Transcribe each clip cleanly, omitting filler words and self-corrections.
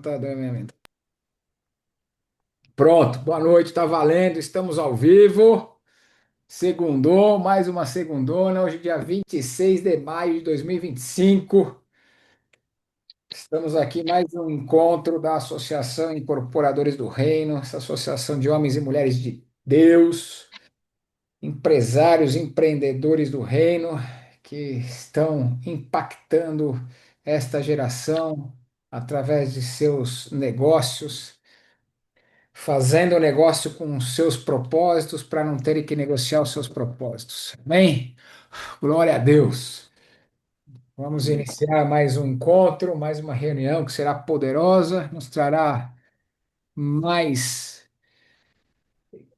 computador mesmo. Pronto, boa noite, tá valendo, estamos ao vivo. Segundou, mais uma segundona, hoje dia 26 de maio de 2025. Estamos aqui mais um encontro da Associação Incorporadores do Reino, essa associação de homens e mulheres de Deus, empresários, empreendedores do reino que estão impactando esta geração através de seus negócios, fazendo negócio com os seus propósitos para não terem que negociar os seus propósitos. Amém? Glória a Deus. Vamos iniciar mais um encontro, mais uma reunião que será poderosa, nos trará mais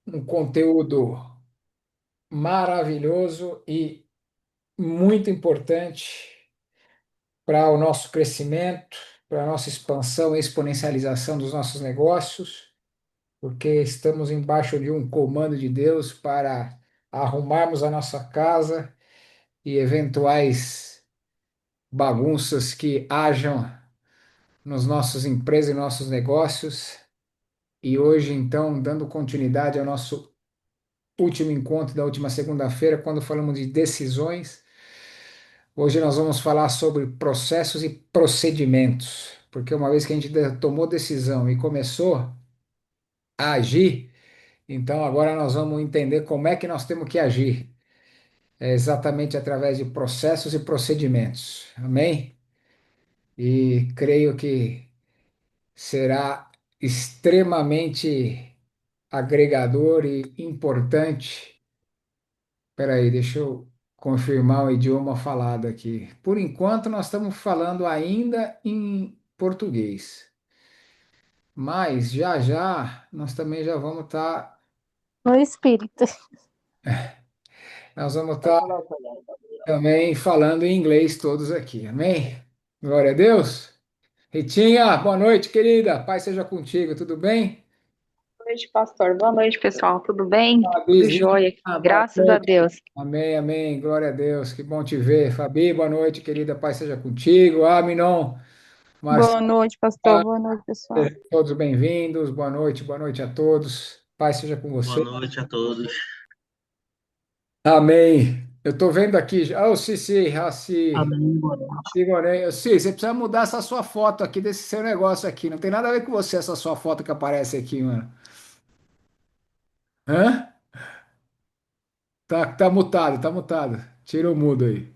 um conteúdo maravilhoso e muito importante para o nosso crescimento, para a nossa expansão e exponencialização dos nossos negócios, porque estamos embaixo de um comando de Deus para arrumarmos a nossa casa e eventuais bagunças que hajam nos nossos empresas e nossos negócios. E hoje, então, dando continuidade ao nosso último encontro da última segunda-feira, quando falamos de decisões, hoje nós vamos falar sobre processos e procedimentos, porque uma vez que a gente tomou decisão e começou a agir, então agora nós vamos entender como é que nós temos que agir. É exatamente através de processos e procedimentos. Amém? E creio que será extremamente agregador e importante. Espera aí, deixa eu confirmar o idioma falado aqui. Por enquanto, nós estamos falando ainda em português, mas já já nós também já vamos estar, No espírito. nós vamos estar também falando em inglês todos aqui. Amém? Glória a Deus. Ritinha, boa noite, querida. Paz seja contigo, tudo bem? Boa noite, pastor. Boa noite, pessoal. Tudo bem? Tudo Fabizinha, jóia aqui, boa graças a noite. Deus. Amém, amém. Glória a Deus. Que bom te ver. Fabi, boa noite, querida. Paz seja contigo. Aminon, Boa Marcelo, noite, pastor. Boa noite, pessoal. sejam todos bem-vindos. Boa noite a todos. Paz seja com Boa você. noite a todos. Amém. Eu estou vendo aqui. Ah, o Cici, Amém, boa noite. Igorê. Cici, você precisa mudar essa sua foto aqui, desse seu negócio aqui. Não tem nada a ver com você, essa sua foto que aparece aqui, mano. Hã? Tá mutado, tá mutado. Tira o mudo aí.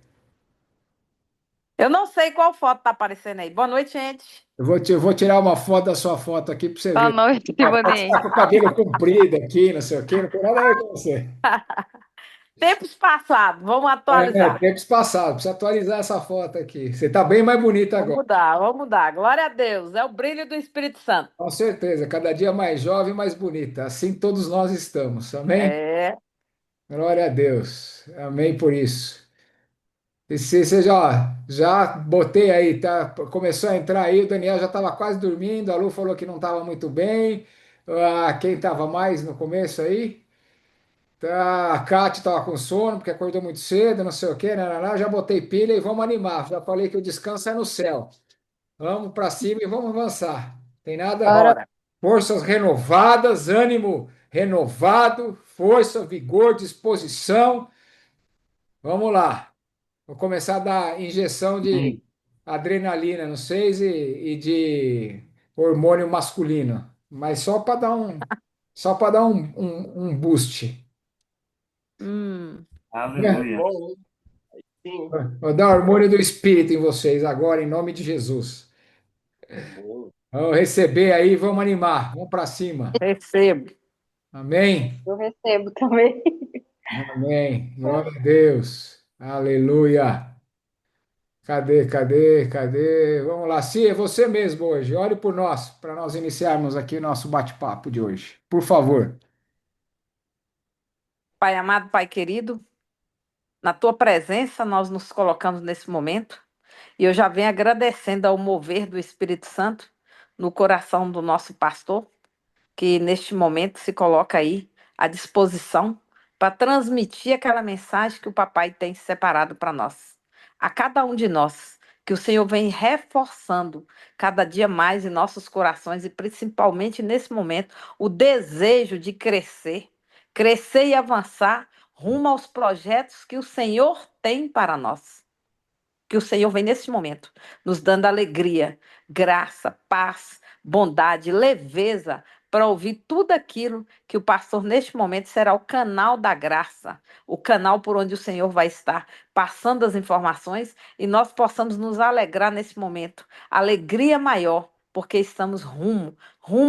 Eu não sei qual foto tá aparecendo aí. Boa noite, gente. Eu vou tirar uma foto da sua foto aqui para você Boa ver. noite, Ah, você está Ivani. com o cabelo comprido aqui, não sei o quê, não tem nada a ver com você. Tempos passados, vamos É, atualizar. tempos passados, precisa atualizar essa foto aqui. Você está bem mais bonita Vamos agora, mudar, vamos mudar. Glória a Deus, é o brilho do Espírito Santo. com certeza. Cada dia mais jovem e mais bonita. Assim todos nós estamos, amém? É, Glória a Deus, amém por isso. E se você já botei aí, tá? Começou a entrar aí, o Daniel já estava quase dormindo, a Lu falou que não estava muito bem. Ah, quem estava mais no começo aí? Tá, a Kate estava com sono porque acordou muito cedo, não sei o quê, já botei pilha e vamos animar. Já falei que o descanso é no céu. Vamos para cima e vamos avançar. Tem nada, Bora. bora. forças renovadas, ânimo renovado, força, vigor, disposição. Vamos lá. Vou começar a dar injeção de Amém. adrenalina no 6 e de hormônio masculino, mas só para dar um boost. Hum, Aleluia. Sim. Vou dar hormônio do espírito em vocês agora, em nome de Jesus. Vamos receber aí, vamos animar, vamos para cima. recebo. Amém? Eu recebo também. Amém. Glória a Deus. Aleluia. Cadê? Vamos lá. Sim, é você mesmo hoje. Ore por nós, para nós iniciarmos aqui o nosso bate-papo de hoje. Por favor. Pai amado, Pai querido, na tua presença nós nos colocamos nesse momento e eu já venho agradecendo ao mover do Espírito Santo no coração do nosso pastor, que neste momento se coloca aí à disposição para transmitir aquela mensagem que o papai tem separado para nós, a cada um de nós. que o Senhor vem reforçando cada dia mais em nossos corações e principalmente nesse momento o desejo de crescer, crescer e avançar rumo aos projetos que o Senhor tem para nós. Que o Senhor vem nesse momento nos dando alegria, graça, paz, bondade, leveza para ouvir tudo aquilo que o pastor neste momento será o canal da graça, o canal por onde o Senhor vai estar passando as informações e nós possamos nos alegrar nesse momento. Alegria maior, porque estamos rumo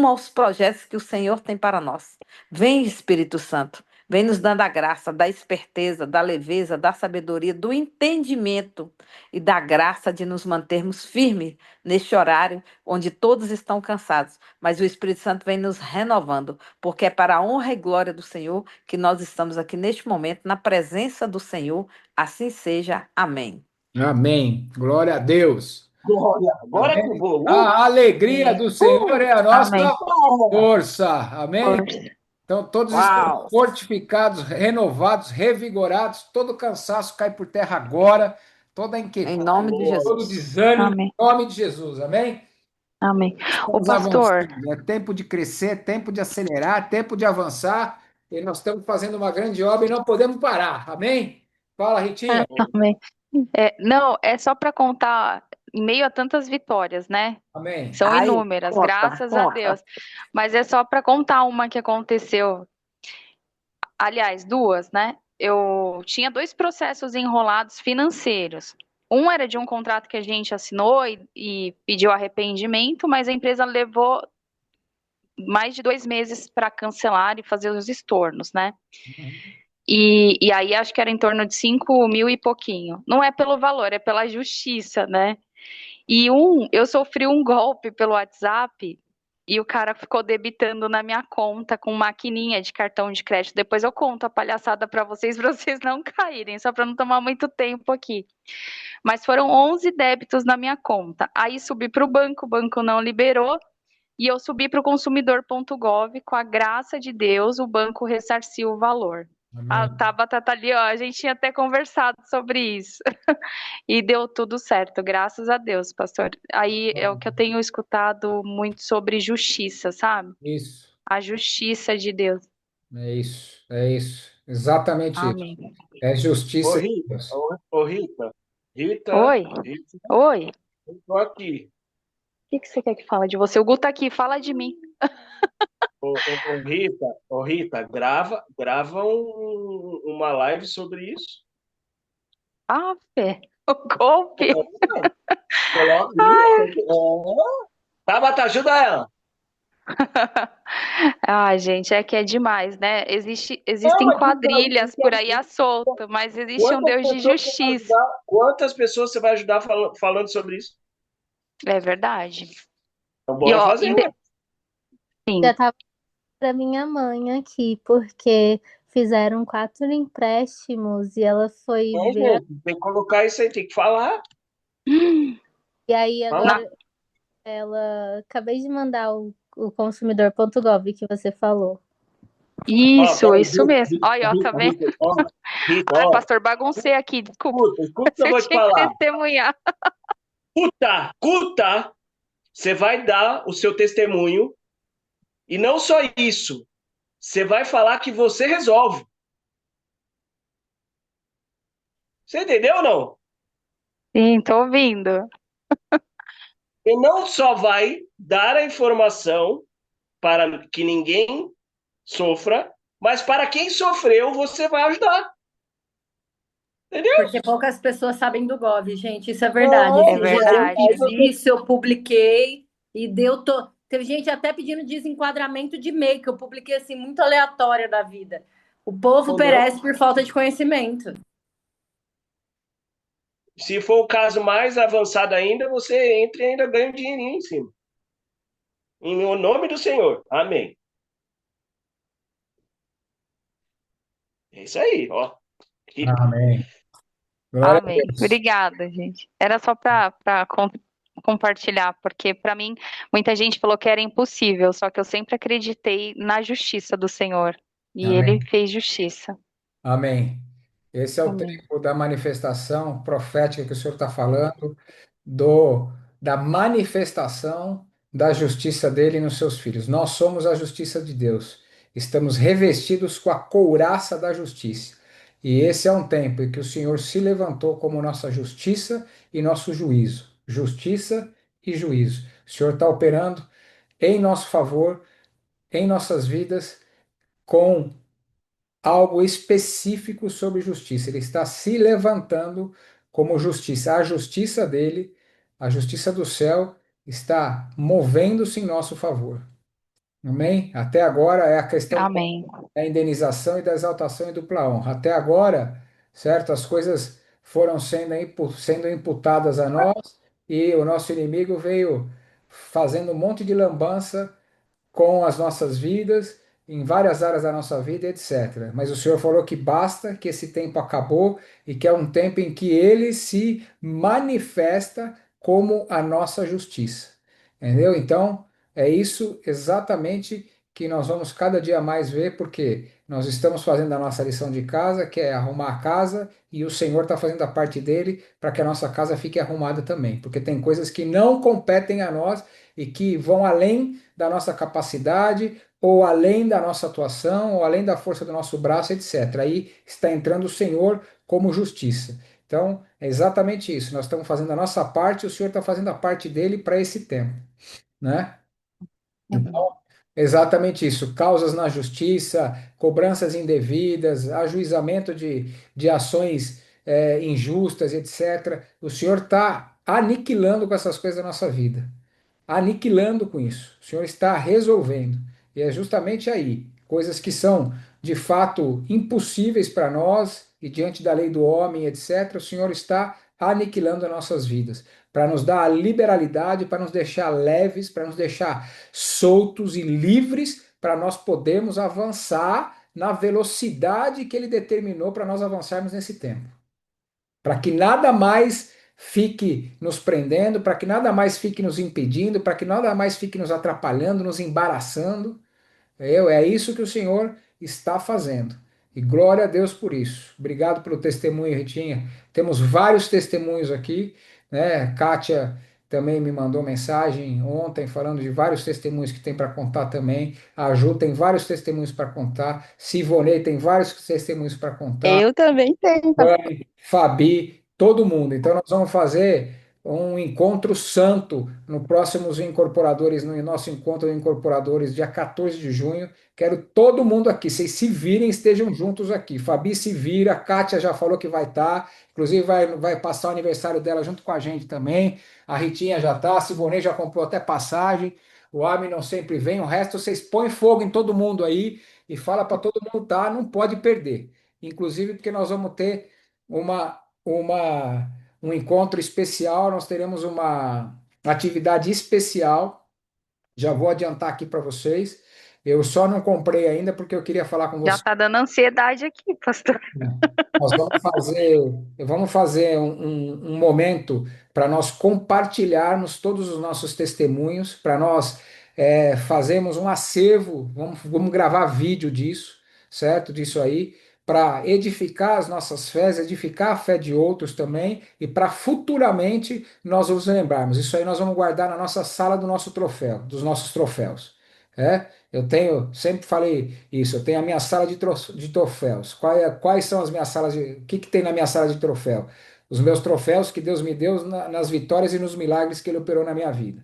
aos projetos que o Senhor tem para nós. Vem, Espírito Santo, vem nos dando a graça da esperteza, da leveza, da sabedoria, do entendimento e da graça de nos mantermos firmes neste horário onde todos estão cansados, mas o Espírito Santo vem nos renovando, porque é para a honra e glória do Senhor que nós estamos aqui neste momento, na presença do Senhor. Assim seja. Amém. Amém. Glória a Deus. Glória. Agora que eu Amém. vou. A alegria Amém. do Senhor é a Amém. nossa força. Amém. Força. Então, todos estão Uau! fortificados, renovados, revigorados. Todo cansaço cai por terra agora. Toda Em inquietude, nome de todo Jesus. desânimo, em Amém. nome de Jesus. Amém? Amém. Ô, Estamos pastor, avançando. É tempo de crescer, é tempo de acelerar, é tempo de avançar. E nós estamos fazendo uma grande obra e não podemos parar. Amém? Fala, Ritinha. amém. Não, é só para contar, em meio a tantas vitórias, né? Amém. São Aí, inúmeras, conta, graças a conta. Deus. Mas é só para contar uma que aconteceu. Aliás, duas, né? Eu tinha dois processos enrolados financeiros. Um era de um contrato que a gente assinou e pediu arrependimento, mas a empresa levou mais de 2 meses para cancelar e fazer os estornos, né? E aí acho que era em torno de 5 mil e pouquinho. Não é pelo valor, é pela justiça, né? Eu sofri um golpe pelo WhatsApp e o cara ficou debitando na minha conta com maquininha de cartão de crédito. Depois eu conto a palhaçada para vocês não caírem, só para não tomar muito tempo aqui. Mas foram 11 débitos na minha conta. Aí subi para o banco não liberou. E eu subi para o consumidor.gov, com a graça de Deus, o banco ressarciu o valor. A Amém. Tabata tá ali, ó, a gente tinha até conversado sobre isso. E deu tudo certo, graças a Deus, pastor. Aí é o que eu tenho escutado muito sobre justiça, sabe? Isso, A justiça de Deus. é isso, é isso. Exatamente isso. Amém. É Ô, justiça de Rita. Deus. Ô, Rita. Rita. Oi, Rita. oi. Eu tô aqui. O que você quer que fale de você? O Gu tá aqui, fala de mim. Ô, Rita, grava uma live sobre isso. Ah, Fê, o golpe. Coloca isso. Tabata, ajuda ela. Ai, gente, é que é demais, né? Não, Existem mas então, quadrilhas por aí à solta, mas existe um quantas Deus de pessoas você vai justiça. ajudar? Quantas pessoas você vai ajudar falando sobre isso? É verdade. Então, E bora ó, fazer. sim. Já estava para minha mãe aqui, porque fizeram 4 empréstimos e ela foi É, ver. gente, tem que colocar isso aí, tem que falar. E aí Fala. agora ela. Acabei de mandar o consumidor.gov que você falou. Isso, Peraí, isso mesmo. Olha, ó, tá Rita, vendo? Rita, ó, Rita, Ai, ó, pastor, baguncei aqui, desculpa. escuta o que eu Você vou te tinha que falar. testemunhar. Escuta, você vai dar o seu testemunho e não só isso, você vai falar que você resolve. Você entendeu ou não? Sim, tô ouvindo. E não só vai dar a informação para que ninguém sofra, mas para quem sofreu, você vai ajudar. Entendeu? Porque poucas pessoas sabem do Gov, gente. Isso é verdade. É Esse Jesus verdade. fez isso, eu publiquei e deu. Teve gente até pedindo desenquadramento de e-mail, que eu publiquei assim, muito aleatória da vida. O povo perece por falta de conhecimento. Se for o caso mais avançado ainda, você entra e ainda ganha um dinheirinho em cima. Em nome do Senhor. Amém. É isso aí, ó. Amém. Glória a Amém. Deus. Obrigada, gente. Era só para compartilhar, porque para mim muita gente falou que era impossível, só que eu sempre acreditei na justiça do Senhor e Amém. Ele fez justiça. Amém. Esse é o Amém. tempo da manifestação profética que o Senhor está falando. do da manifestação da justiça dele nos seus filhos. Nós somos a justiça de Deus. Estamos revestidos com a couraça da justiça. E esse é um tempo em que o Senhor se levantou como nossa justiça e nosso juízo. Justiça e juízo. O Senhor está operando em nosso favor, em nossas vidas, com algo específico sobre justiça. Ele está se levantando como justiça. A justiça dele, a justiça do céu, está movendo-se em nosso favor. Amém? Até agora é a questão Amém. da indenização e da exaltação e dupla honra. Até agora, certo? As coisas foram sendo imputadas a nós e o nosso inimigo veio fazendo um monte de lambança com as nossas vidas, em várias áreas da nossa vida, etc. Mas o Senhor falou que basta, que esse tempo acabou e que é um tempo em que ele se manifesta como a nossa justiça. Entendeu? Então, é isso exatamente que nós vamos cada dia mais ver, porque nós estamos fazendo a nossa lição de casa, que é arrumar a casa, e o Senhor está fazendo a parte dele para que a nossa casa fique arrumada também, porque tem coisas que não competem a nós e que vão além da nossa capacidade, ou além da nossa atuação, ou além da força do nosso braço, etc. Aí está entrando o Senhor como justiça. Então, é exatamente isso. Nós estamos fazendo a nossa parte, e o Senhor está fazendo a parte dele para esse tempo, né? Uhum. Então, exatamente isso. Causas na justiça, cobranças indevidas, ajuizamento de ações injustas, etc. O Senhor está aniquilando com essas coisas da nossa vida, aniquilando com isso. O Senhor está resolvendo. E é justamente aí, coisas que são de fato impossíveis para nós e diante da lei do homem, etc., o Senhor está aniquilando as nossas vidas, para nos dar a liberalidade, para nos deixar leves, para nos deixar soltos e livres, para nós podermos avançar na velocidade que Ele determinou para nós avançarmos nesse tempo, para que nada mais fique nos prendendo, para que nada mais fique nos impedindo, para que nada mais fique nos atrapalhando, nos embaraçando. É isso que o Senhor está fazendo. E glória a Deus por isso. Obrigado pelo testemunho, Ritinha. Temos vários testemunhos aqui, né? Kátia também me mandou mensagem ontem falando de vários testemunhos que tem para contar também. A Ju tem vários testemunhos para contar. Sivonei tem vários testemunhos para contar. Eu também tenho. Fanny, Fabi, todo mundo. Então, nós vamos fazer um encontro santo no próximos Incorporadores, no nosso encontro de Incorporadores, dia 14 de junho. Quero todo mundo aqui. Vocês se virem, estejam juntos aqui. Fabi se vira, a Kátia já falou que vai estar, inclusive vai passar o aniversário dela junto com a gente também. A Ritinha já está, a Sivonei já comprou até passagem. O Armin não sempre vem, o resto vocês põem fogo em todo mundo aí e fala para todo mundo tá, não pode perder. Inclusive porque nós vamos ter um encontro especial, nós teremos uma atividade especial, já vou adiantar aqui para vocês. Eu só não comprei ainda porque eu queria falar com Já vocês. está dando ansiedade aqui, pastor. Nós vamos fazer um momento para nós compartilharmos todos os nossos testemunhos, para nós fazermos um acervo, vamos gravar vídeo disso, certo? Disso aí, para edificar as nossas fés, edificar a fé de outros também, e para futuramente nós nos lembrarmos. Isso aí nós vamos guardar na nossa sala do nosso troféu, dos nossos troféus. Eu tenho, sempre falei isso, eu tenho a minha sala de troféus. Quais são as minhas salas de. O que tem na minha sala de troféu? Os meus troféus que Deus me deu nas vitórias e nos milagres que Ele operou na minha vida.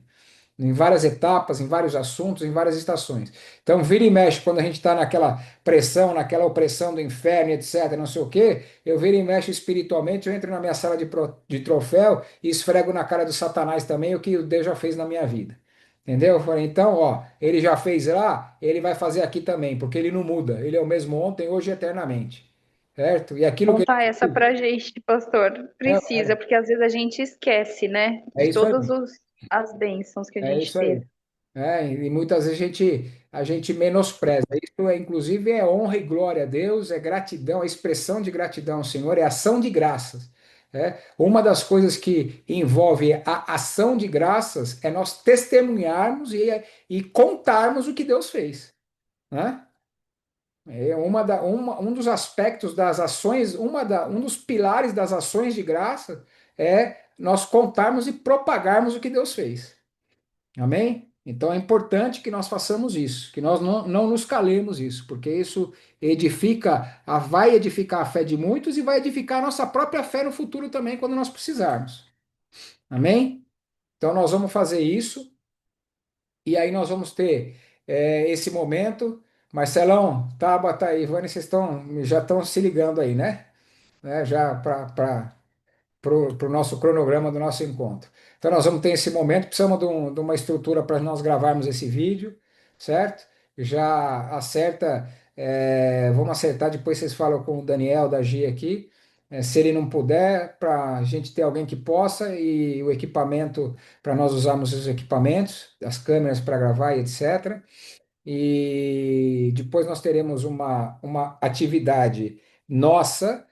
Em várias etapas, em vários assuntos, em várias estações. Então, vira e mexe, quando a gente está naquela pressão, naquela opressão do inferno, etc., não sei o quê, eu viro e mexo espiritualmente, eu entro na minha sala de troféu e esfrego na cara do Satanás também o que Deus já fez na minha vida. Entendeu? Eu falei, então, ó, ele já fez lá, ele vai fazer aqui também, porque ele não muda. Ele é o mesmo ontem, hoje e eternamente. Certo? E aquilo que Contar ele essa pra gente, pastor. Precisa, porque às vezes a gente esquece, né? é De isso aí. as bênçãos que a É gente isso aí. teve. E muitas vezes a gente menospreza. Isso inclusive, é honra e glória a Deus, é gratidão, é expressão de gratidão ao Senhor, é ação de graças. Uma das coisas que envolve a ação de graças é nós testemunharmos e contarmos o que Deus fez, né? Um dos aspectos das ações, um dos pilares das ações de graça é nós contarmos e propagarmos o que Deus fez. Amém? Então é importante que nós façamos isso, que nós não nos calemos isso, porque isso edifica, vai edificar a fé de muitos e vai edificar a nossa própria fé no futuro também, quando nós precisarmos. Amém? Então nós vamos fazer isso, e aí nós vamos ter esse momento. Marcelão, Tabata e Ivane, vocês já estão se ligando aí, né? Já para o nosso cronograma do nosso encontro. Então, nós vamos ter esse momento, precisamos de uma estrutura para nós gravarmos esse vídeo, certo? Já acerta, vamos acertar, depois vocês falam com o Daniel da G aqui, se ele não puder, para a gente ter alguém que possa e o equipamento, para nós usarmos os equipamentos, as câmeras para gravar e etc. E depois nós teremos uma atividade nossa,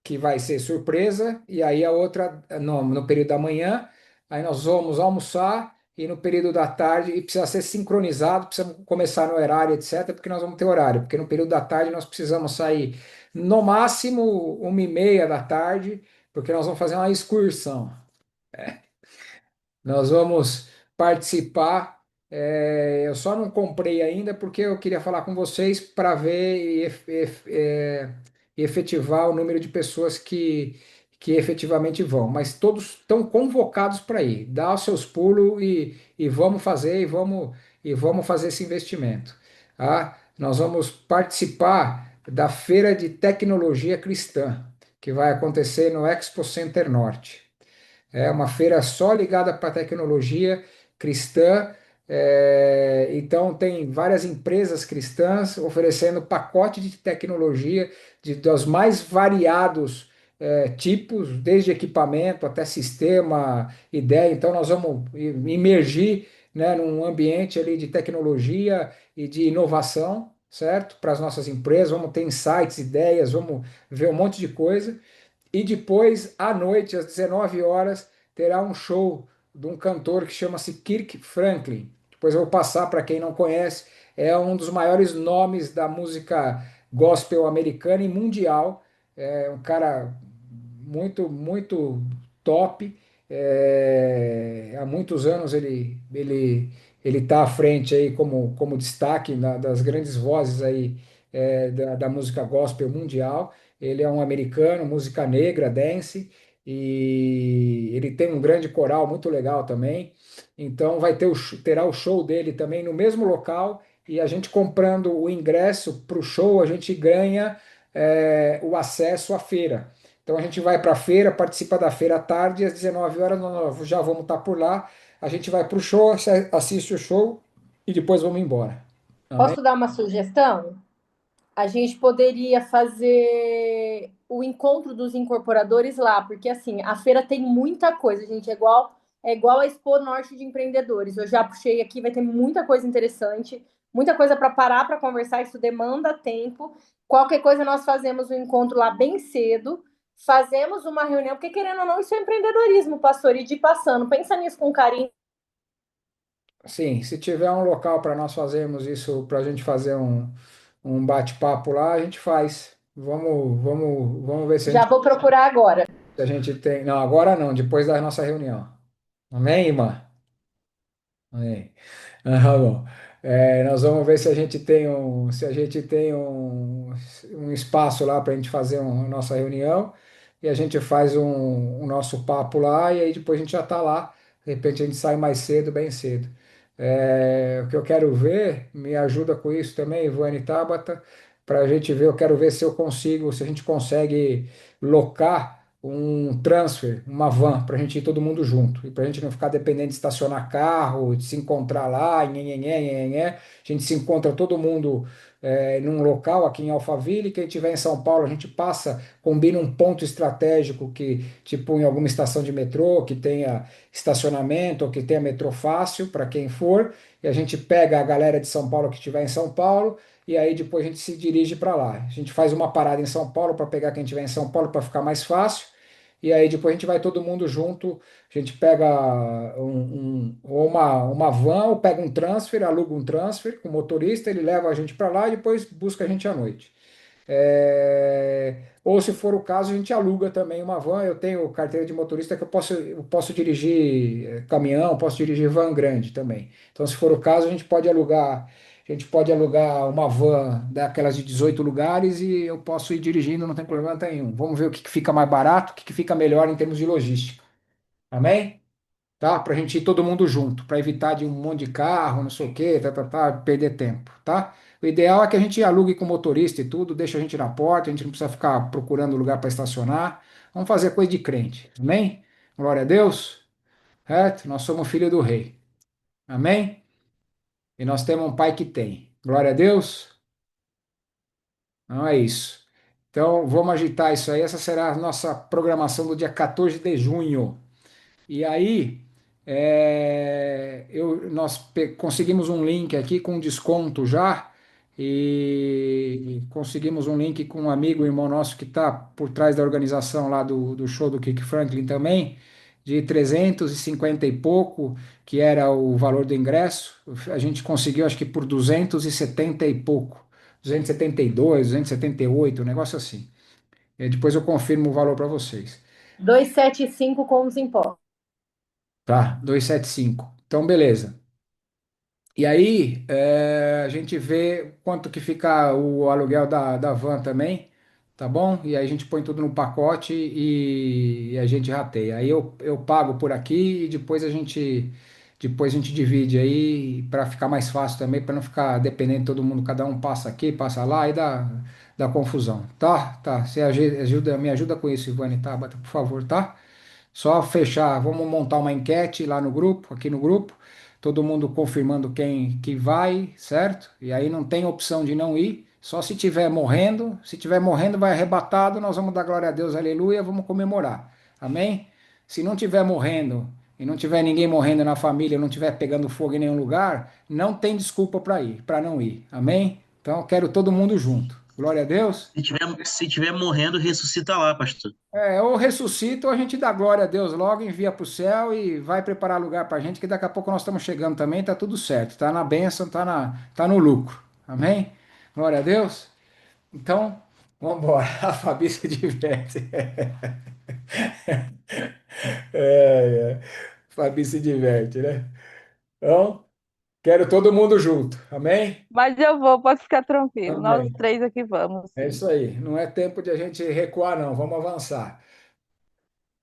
que vai ser surpresa, e aí a outra no período da manhã, aí nós vamos almoçar, e no período da tarde, e precisa ser sincronizado, precisa começar no horário, etc., porque nós vamos ter horário, porque no período da tarde nós precisamos sair no máximo 1h30 da tarde, porque nós vamos fazer uma excursão. Nós vamos participar. Eu só não comprei ainda porque eu queria falar com vocês para ver e efetivar o número de pessoas que efetivamente vão. Mas todos estão convocados para ir. Dá os seus pulos e vamos fazer e vamos fazer esse investimento. Tá? Nós vamos participar da Feira de Tecnologia Cristã, que vai acontecer no Expo Center Norte. É uma feira só ligada para tecnologia cristã. Então, tem várias empresas cristãs oferecendo pacote de tecnologia dos mais variados tipos, desde equipamento até sistema, ideia. Então, nós vamos imergir, né, num ambiente ali de tecnologia e de inovação, certo? Para as nossas empresas, vamos ter insights, ideias, vamos ver um monte de coisa. E depois, à noite, às 19 horas, terá um show de um cantor que chama-se Kirk Franklin. Depois eu vou passar para quem não conhece. É um dos maiores nomes da música gospel americana e mundial. É um cara muito, muito top. Há muitos anos ele está à frente aí como destaque das grandes vozes aí da música gospel mundial. Ele é um americano, música negra, dance, e ele tem um grande coral muito legal também. Então terá o show dele também no mesmo local, e a gente comprando o ingresso para o show, a gente ganha o acesso à feira. Então a gente vai para a feira, participa da feira à tarde, e às 19 horas nós já vamos estar por lá. A gente vai para o show, assiste o show e depois vamos embora. Amém? Posso dar uma sugestão? A gente poderia fazer o encontro dos incorporadores lá, porque assim, a feira tem muita coisa, gente, é igual a Expo Norte de Empreendedores. Eu já puxei aqui, vai ter muita coisa interessante, muita coisa para parar para conversar, isso demanda tempo. Qualquer coisa nós fazemos o encontro lá bem cedo, fazemos uma reunião, porque querendo ou não, isso é empreendedorismo, pastor, e de passando. Pensa nisso com carinho. Sim, se tiver um local para nós fazermos isso, para a gente fazer um bate-papo lá, a gente faz. Vamos ver Já vou procurar agora. se a gente tem. Não, agora não, depois da nossa reunião. Amém, irmã? Amém. Ah, bom. Nós vamos ver se a gente tem um espaço lá para a gente fazer a nossa reunião, e a gente faz o nosso papo lá, e aí depois a gente já está lá. De repente a gente sai mais cedo, bem cedo. O que eu quero ver, me ajuda com isso também, Ivone e Tabata, para a gente ver. Eu quero ver se a gente consegue locar um transfer, uma van, para a gente ir todo mundo junto. E para a gente não ficar dependendo de estacionar carro, de se encontrar lá, nhenhenhé, nhenhenhé. A gente se encontra todo mundo num local aqui em Alphaville. Quem estiver em São Paulo, a gente passa, combina um ponto estratégico que, tipo, em alguma estação de metrô, que tenha estacionamento ou que tenha metrô fácil para quem for. E a gente pega a galera de São Paulo que estiver em São Paulo, e aí depois a gente se dirige para lá. A gente faz uma parada em São Paulo para pegar quem estiver em São Paulo para ficar mais fácil. E aí depois a gente vai todo mundo junto, a gente pega ou uma van, ou pega um transfer, aluga um transfer com o motorista, ele leva a gente para lá e depois busca a gente à noite. Ou, se for o caso, a gente aluga também uma van. Eu tenho carteira de motorista que eu posso dirigir caminhão, posso dirigir van grande também. Então, se for o caso, a gente pode alugar uma van daquelas de 18 lugares e eu posso ir dirigindo, não tem problema nenhum. Vamos ver o que que fica mais barato, o que que fica melhor em termos de logística. Amém? Tá? Para a gente ir todo mundo junto, para evitar de um monte de carro, não sei o quê, perder tempo, tá? O ideal é que a gente alugue com motorista e tudo, deixa a gente na porta, a gente não precisa ficar procurando lugar para estacionar. Vamos fazer coisa de crente, amém? Glória a Deus, certo? Nós somos filho do rei, amém? E nós temos um pai que tem. Glória a Deus. Não é isso. Então, vamos agitar isso aí. Essa será a nossa programação do dia 14 de junho. E aí, nós conseguimos um link aqui com desconto já, e conseguimos um link com um amigo, irmão nosso que está por trás da organização lá do show do Kirk Franklin também, de 350 e pouco, que era o valor do ingresso. A gente conseguiu, acho que por 270 e pouco, 272, 278, um negócio assim. Depois eu confirmo o valor para vocês. 275 com os impostos. Tá, 275. Então, beleza. E aí, a gente vê quanto que fica o aluguel da van também, tá bom? E aí a gente põe tudo no pacote e a gente rateia. Aí eu pago por aqui e depois a gente divide aí para ficar mais fácil também, para não ficar dependendo de todo mundo, cada um passa aqui, passa lá e dá confusão. Tá? Tá. Você me ajuda com isso, Ivane, tá? Por favor, tá? Só fechar, vamos montar uma enquete lá no grupo, aqui no grupo, todo mundo confirmando quem que vai, certo? E aí não tem opção de não ir, só se tiver morrendo, se tiver morrendo vai arrebatado, nós vamos dar glória a Deus, aleluia, vamos comemorar. Amém? Se não tiver morrendo e não tiver ninguém morrendo na família, não tiver pegando fogo em nenhum lugar, não tem desculpa para ir, para não ir. Amém? Então eu quero todo mundo junto. Glória a Deus. Se tiver morrendo, ressuscita lá, pastor. Ou ressuscita ou a gente dá glória a Deus logo, envia para o céu e vai preparar lugar para a gente, que daqui a pouco nós estamos chegando também, tá tudo certo, tá na bênção, tá no lucro. Amém? Glória a Deus. Então, vamos embora. A Fabi se diverte. É. Fabi se diverte, né? Então, quero todo mundo junto. Amém? Mas eu vou, pode ficar tranquilo. Nós Amém. três aqui vamos, É sim. isso aí. Não é tempo de a gente recuar, não. Vamos avançar.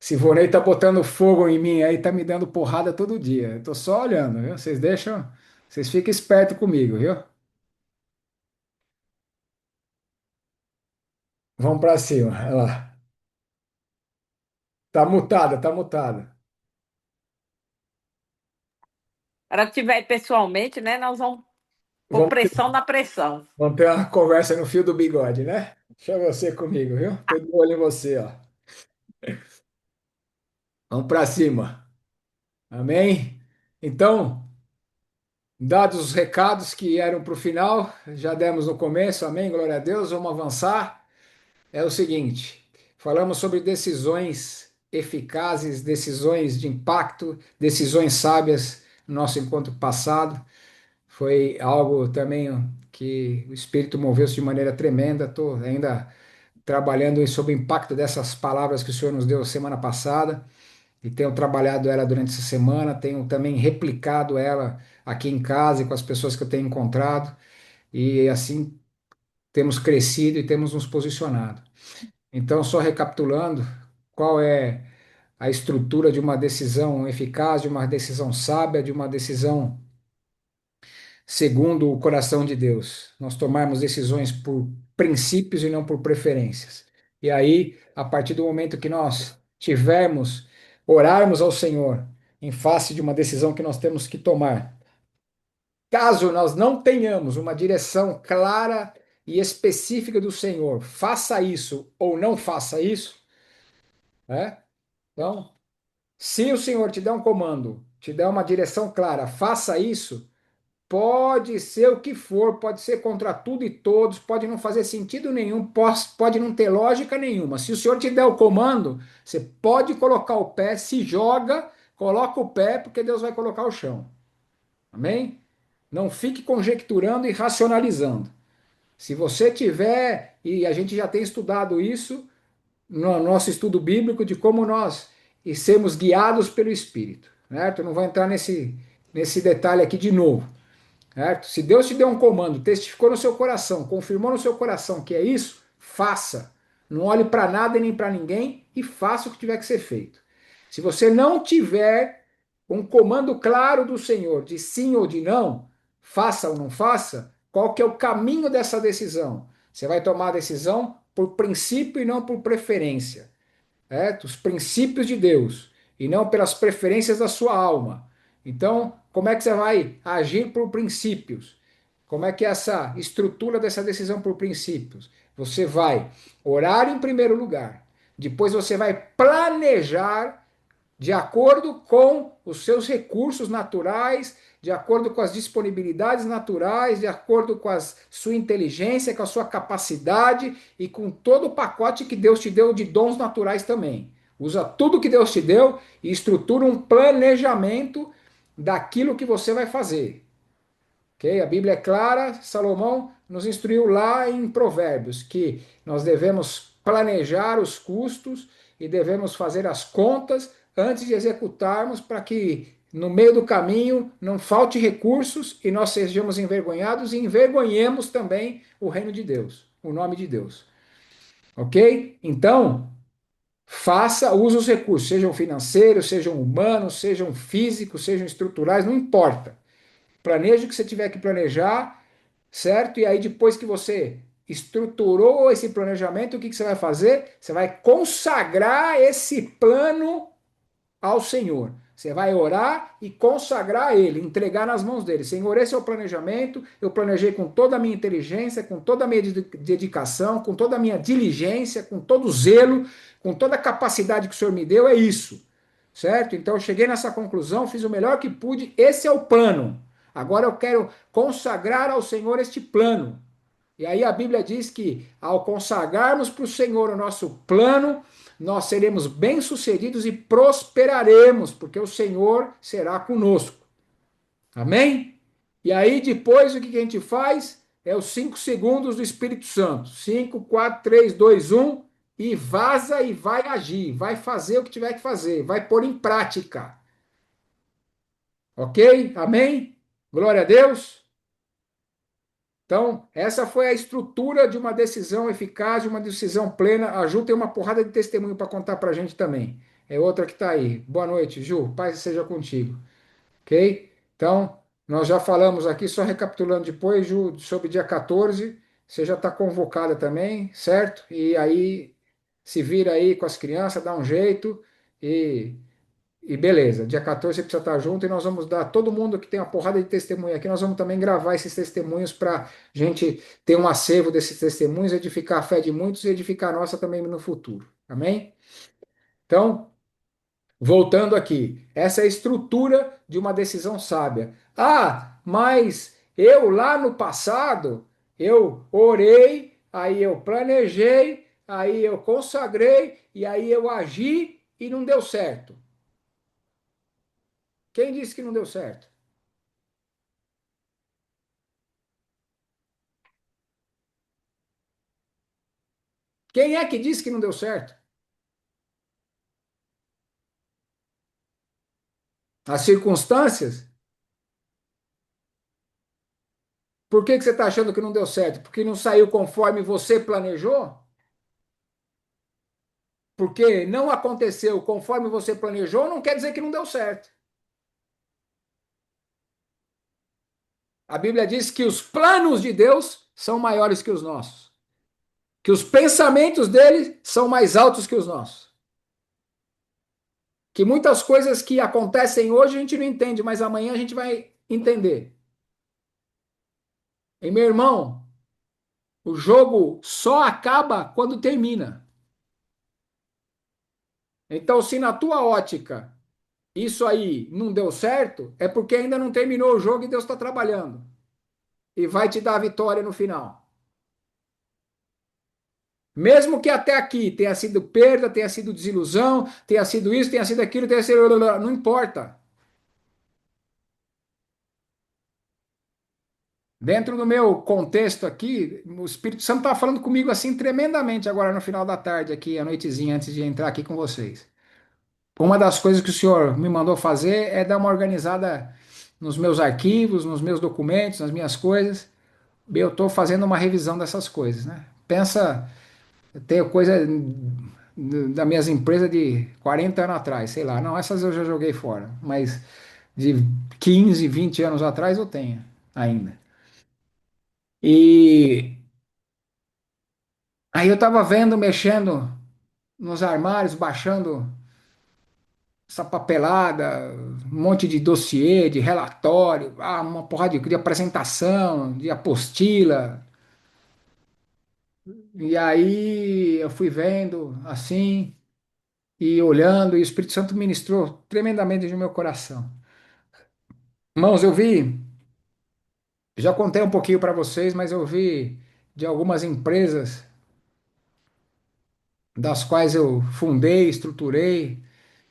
Sivonei tá botando fogo em mim aí, tá me dando porrada todo dia. Eu tô só olhando, viu? Vocês fiquem espertos comigo, viu? Vamos pra cima, olha lá. Tá mutada, tá mutada. Para que tiver aí pessoalmente, né? Nós vamos pôr Vamos, pressão na pressão. vamos ter uma conversa no fio do bigode, né? Deixa você comigo, viu? Tô de olho em você, ó. Vamos pra cima. Amém? Então, dados os recados que eram para o final, já demos no começo, amém? Glória a Deus, vamos avançar. É o seguinte: falamos sobre decisões eficazes, decisões de impacto, decisões sábias no nosso encontro passado. Foi algo também que o Espírito moveu-se de maneira tremenda. Estou ainda trabalhando sobre o impacto dessas palavras que o Senhor nos deu semana passada e tenho trabalhado ela durante essa semana. Tenho também replicado ela aqui em casa e com as pessoas que eu tenho encontrado, e assim temos crescido e temos nos posicionado. Então, só recapitulando, qual é a estrutura de uma decisão eficaz, de uma decisão sábia, de uma decisão segundo o coração de Deus? Nós tomarmos decisões por princípios e não por preferências. E aí, a partir do momento que nós tivermos, orarmos ao Senhor em face de uma decisão que nós temos que tomar, caso nós não tenhamos uma direção clara e específica do Senhor, faça isso ou não faça isso, né? Então, se o Senhor te der um comando, te der uma direção clara, faça isso, pode ser o que for, pode ser contra tudo e todos, pode não fazer sentido nenhum, pode não ter lógica nenhuma. Se o Senhor te der o comando, você pode colocar o pé, se joga, coloca o pé, porque Deus vai colocar o chão. Amém? Não fique conjecturando e racionalizando. Se você tiver, e a gente já tem estudado isso no nosso estudo bíblico, de como nós sermos guiados pelo Espírito, certo? Eu não vou entrar nesse detalhe aqui de novo, certo? Se Deus te deu um comando, testificou no seu coração, confirmou no seu coração que é isso, faça. Não olhe para nada e nem para ninguém e faça o que tiver que ser feito. Se você não tiver um comando claro do Senhor de sim ou de não, faça ou não faça, qual que é o caminho dessa decisão? Você vai tomar a decisão por princípio e não por preferência, certo? Os princípios de Deus e não pelas preferências da sua alma. Então, como é que você vai agir por princípios? Como é que é essa estrutura dessa decisão por princípios? Você vai orar em primeiro lugar, depois você vai planejar de acordo com os seus recursos naturais, de acordo com as disponibilidades naturais, de acordo com a sua inteligência, com a sua capacidade e com todo o pacote que Deus te deu de dons naturais também. Usa tudo que Deus te deu e estrutura um planejamento daquilo que você vai fazer. Ok? A Bíblia é clara, Salomão nos instruiu lá em Provérbios que nós devemos planejar os custos e devemos fazer as contas antes de executarmos para que no meio do caminho não falte recursos e nós sejamos envergonhados e envergonhemos também o reino de Deus, o nome de Deus. Ok? Então, faça, use os recursos, sejam financeiros, sejam humanos, sejam físicos, sejam estruturais, não importa. Planeje o que você tiver que planejar, certo? E aí, depois que você estruturou esse planejamento, o que você vai fazer? Você vai consagrar esse plano ao Senhor. Você vai orar e consagrar ele, entregar nas mãos dele. Senhor, esse é o planejamento. Eu planejei com toda a minha inteligência, com toda a minha dedicação, com toda a minha diligência, com todo o zelo, com toda a capacidade que o Senhor me deu. É isso, certo? Então eu cheguei nessa conclusão, fiz o melhor que pude. Esse é o plano. Agora eu quero consagrar ao Senhor este plano. E aí a Bíblia diz que ao consagrarmos para o Senhor o nosso plano, nós seremos bem-sucedidos e prosperaremos, porque o Senhor será conosco. Amém? E aí depois o que a gente faz? É os 5 segundos do Espírito Santo. 5, 4, 3, 2, 1 e vaza e vai agir, vai fazer o que tiver que fazer, vai pôr em prática. Ok? Amém? Glória a Deus. Então, essa foi a estrutura de uma decisão eficaz, de uma decisão plena. A Ju tem uma porrada de testemunho para contar para a gente também. É outra que está aí. Boa noite, Ju. Paz seja contigo. Ok? Então, nós já falamos aqui, só recapitulando depois, Ju, sobre dia 14. Você já está convocada também, certo? E aí, se vira aí com as crianças, dá um jeito e beleza, dia 14 você precisa estar junto e nós vamos dar, todo mundo que tem uma porrada de testemunho aqui, nós vamos também gravar esses testemunhos para a gente ter um acervo desses testemunhos, edificar a fé de muitos e edificar a nossa também no futuro. Amém? Então, voltando aqui, essa é a estrutura de uma decisão sábia. Ah, mas eu lá no passado, eu orei, aí eu planejei, aí eu consagrei, e aí eu agi e não deu certo. Quem disse que não deu certo? Quem é que disse que não deu certo? As circunstâncias? Por que você está achando que não deu certo? Porque não saiu conforme você planejou? Porque não aconteceu conforme você planejou, não quer dizer que não deu certo. A Bíblia diz que os planos de Deus são maiores que os nossos. Que os pensamentos dele são mais altos que os nossos. Que muitas coisas que acontecem hoje a gente não entende, mas amanhã a gente vai entender. E meu irmão, o jogo só acaba quando termina. Então, se na tua ótica isso aí não deu certo, é porque ainda não terminou o jogo e Deus está trabalhando. E vai te dar a vitória no final. Mesmo que até aqui tenha sido perda, tenha sido desilusão, tenha sido isso, tenha sido aquilo, tenha sido. Não importa. Dentro do meu contexto aqui, o Espírito Santo estava falando comigo assim tremendamente agora no final da tarde, aqui, à noitezinha, antes de entrar aqui com vocês. Uma das coisas que o senhor me mandou fazer é dar uma organizada nos meus arquivos, nos meus documentos, nas minhas coisas. Eu estou fazendo uma revisão dessas coisas, né? Pensa, eu tenho coisa das minhas empresas de 40 anos atrás, sei lá. Não, essas eu já joguei fora, mas de 15, 20 anos atrás eu tenho ainda. E aí eu estava vendo, mexendo nos armários, baixando essa papelada, um monte de dossiê, de relatório, uma porrada de apresentação, de apostila. E aí eu fui vendo assim e olhando, e o Espírito Santo ministrou tremendamente no meu coração. Irmãos, eu vi, já contei um pouquinho para vocês, mas eu vi de algumas empresas das quais eu fundei, estruturei,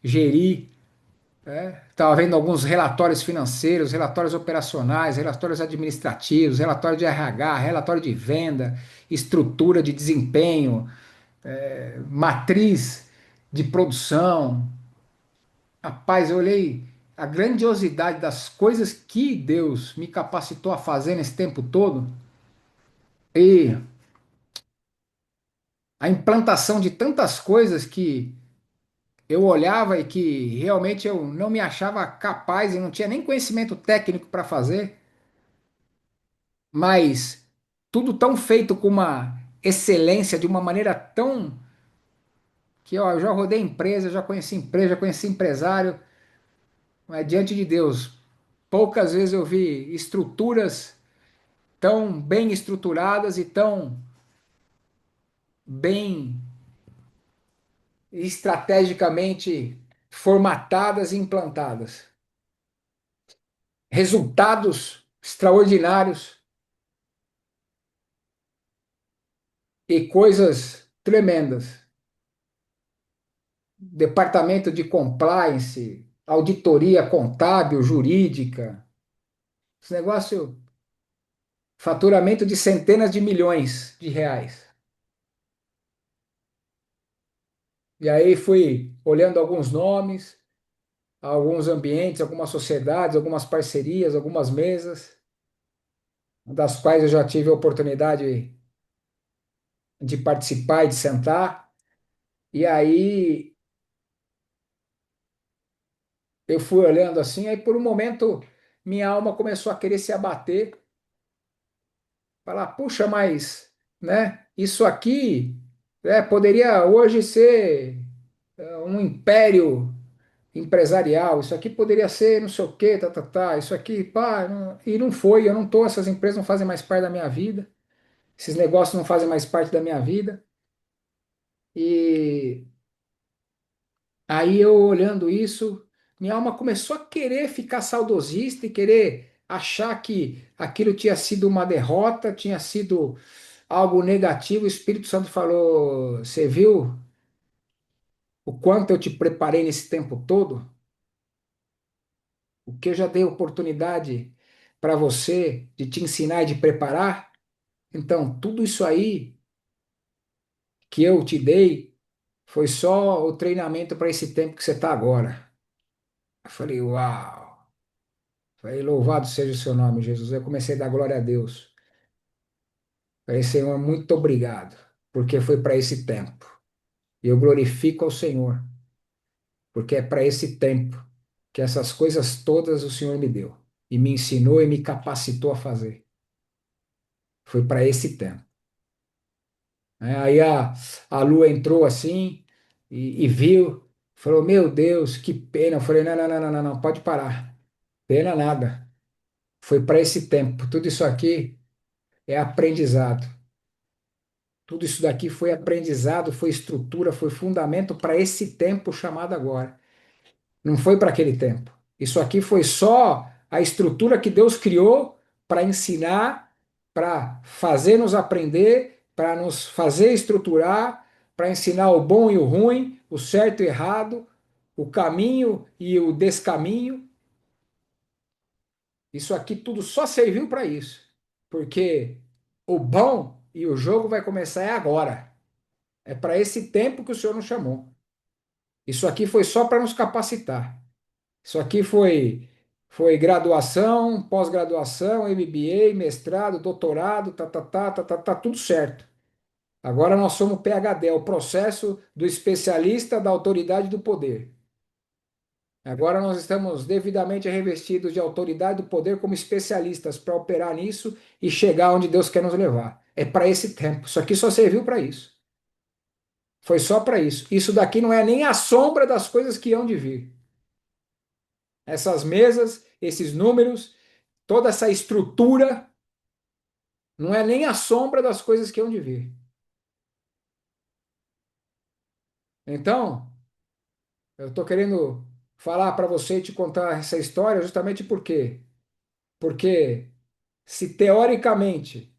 geri. Estava vendo alguns relatórios financeiros, relatórios operacionais, relatórios administrativos, relatório de RH, relatório de venda, estrutura de desempenho, matriz de produção. Rapaz, eu olhei a grandiosidade das coisas que Deus me capacitou a fazer nesse tempo todo e a implantação de tantas coisas que eu olhava e que realmente eu não me achava capaz e não tinha nem conhecimento técnico para fazer. Mas tudo tão feito com uma excelência, de uma maneira tão que ó, eu já rodei empresa, já conheci empresário, mas diante de Deus, poucas vezes eu vi estruturas tão bem estruturadas e tão bem estrategicamente formatadas e implantadas. Resultados extraordinários e coisas tremendas. Departamento de compliance, auditoria contábil, jurídica, esse negócio, faturamento de centenas de milhões de reais. E aí fui olhando alguns nomes, alguns ambientes, algumas sociedades, algumas parcerias, algumas mesas, das quais eu já tive a oportunidade de participar e de sentar. E aí eu fui olhando assim, aí por um momento minha alma começou a querer se abater. Falar, puxa, mas, né, isso aqui poderia hoje ser um império empresarial, isso aqui poderia ser não sei o quê, isso aqui, pá, e não foi, eu não tô, essas empresas não fazem mais parte da minha vida, esses negócios não fazem mais parte da minha vida, e aí eu olhando isso, minha alma começou a querer ficar saudosista e querer achar que aquilo tinha sido uma derrota, tinha sido algo negativo. O Espírito Santo falou: Você viu o quanto eu te preparei nesse tempo todo? O que eu já dei oportunidade para você de te ensinar e de preparar? Então, tudo isso aí que eu te dei foi só o treinamento para esse tempo que você está agora. Eu falei: Uau! Falei, louvado seja o seu nome, Jesus. Eu comecei a dar glória a Deus. Falei, Senhor, muito obrigado, porque foi para esse tempo. E eu glorifico ao Senhor, porque é para esse tempo que essas coisas todas o Senhor me deu e me ensinou e me capacitou a fazer. Foi para esse tempo. Aí a Lua entrou assim e viu, falou: Meu Deus, que pena. Eu falei: Não, não, não, não, não, não, pode parar. Pena nada. Foi para esse tempo. Tudo isso aqui é aprendizado. Tudo isso daqui foi aprendizado, foi estrutura, foi fundamento para esse tempo chamado agora. Não foi para aquele tempo. Isso aqui foi só a estrutura que Deus criou para ensinar, para fazer nos aprender, para nos fazer estruturar, para ensinar o bom e o ruim, o certo e o errado, o caminho e o descaminho. Isso aqui tudo só serviu para isso. porque o bom e o jogo vai começar é agora. É para esse tempo que o Senhor nos chamou. Isso aqui foi só para nos capacitar. Isso aqui foi graduação, pós-graduação, MBA, mestrado, doutorado, tá tudo certo. Agora nós somos PhD, é o processo do especialista da autoridade do poder. Agora nós estamos devidamente revestidos de autoridade do poder como especialistas para operar nisso e chegar onde Deus quer nos levar. É para esse tempo. Isso aqui só serviu para isso. Foi só para isso. Isso daqui não é nem a sombra das coisas que hão de vir. Essas mesas, esses números, toda essa estrutura, não é nem a sombra das coisas que hão de vir. Então, eu estou querendo falar para você e te contar essa história justamente por quê? Porque se teoricamente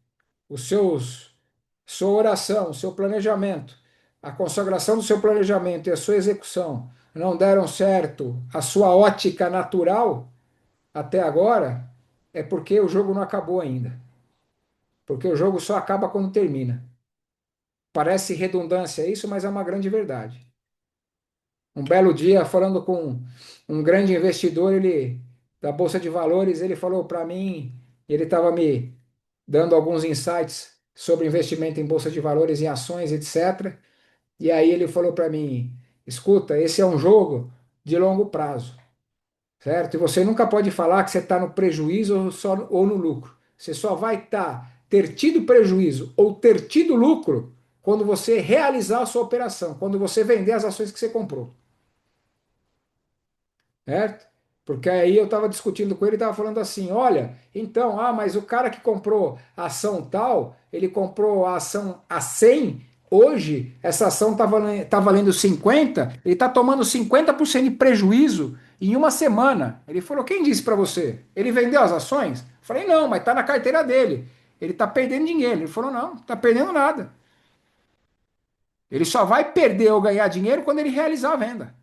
os seus, sua oração, o seu planejamento, a consagração do seu planejamento e a sua execução não deram certo, a sua ótica natural até agora, é porque o jogo não acabou ainda. Porque o jogo só acaba quando termina. Parece redundância isso, mas é uma grande verdade. Um belo dia, falando com um grande investidor, ele da Bolsa de Valores, ele falou para mim, ele estava me dando alguns insights sobre investimento em Bolsa de Valores, em ações, etc. E aí ele falou para mim, escuta, esse é um jogo de longo prazo, certo? E você nunca pode falar que você está no prejuízo ou no lucro. Você só vai ter tido prejuízo ou ter tido lucro quando você realizar a sua operação, quando você vender as ações que você comprou, certo? Porque aí eu estava discutindo com ele, estava falando assim, olha, então, mas o cara que comprou a ação tal, ele comprou a ação a 100, hoje essa ação tá valendo 50, ele está tomando 50% de prejuízo em uma semana. Ele falou, quem disse para você? Ele vendeu as ações? Eu falei, não, mas está na carteira dele. Ele está perdendo dinheiro. Ele falou, não, está perdendo nada. Ele só vai perder ou ganhar dinheiro quando ele realizar a venda,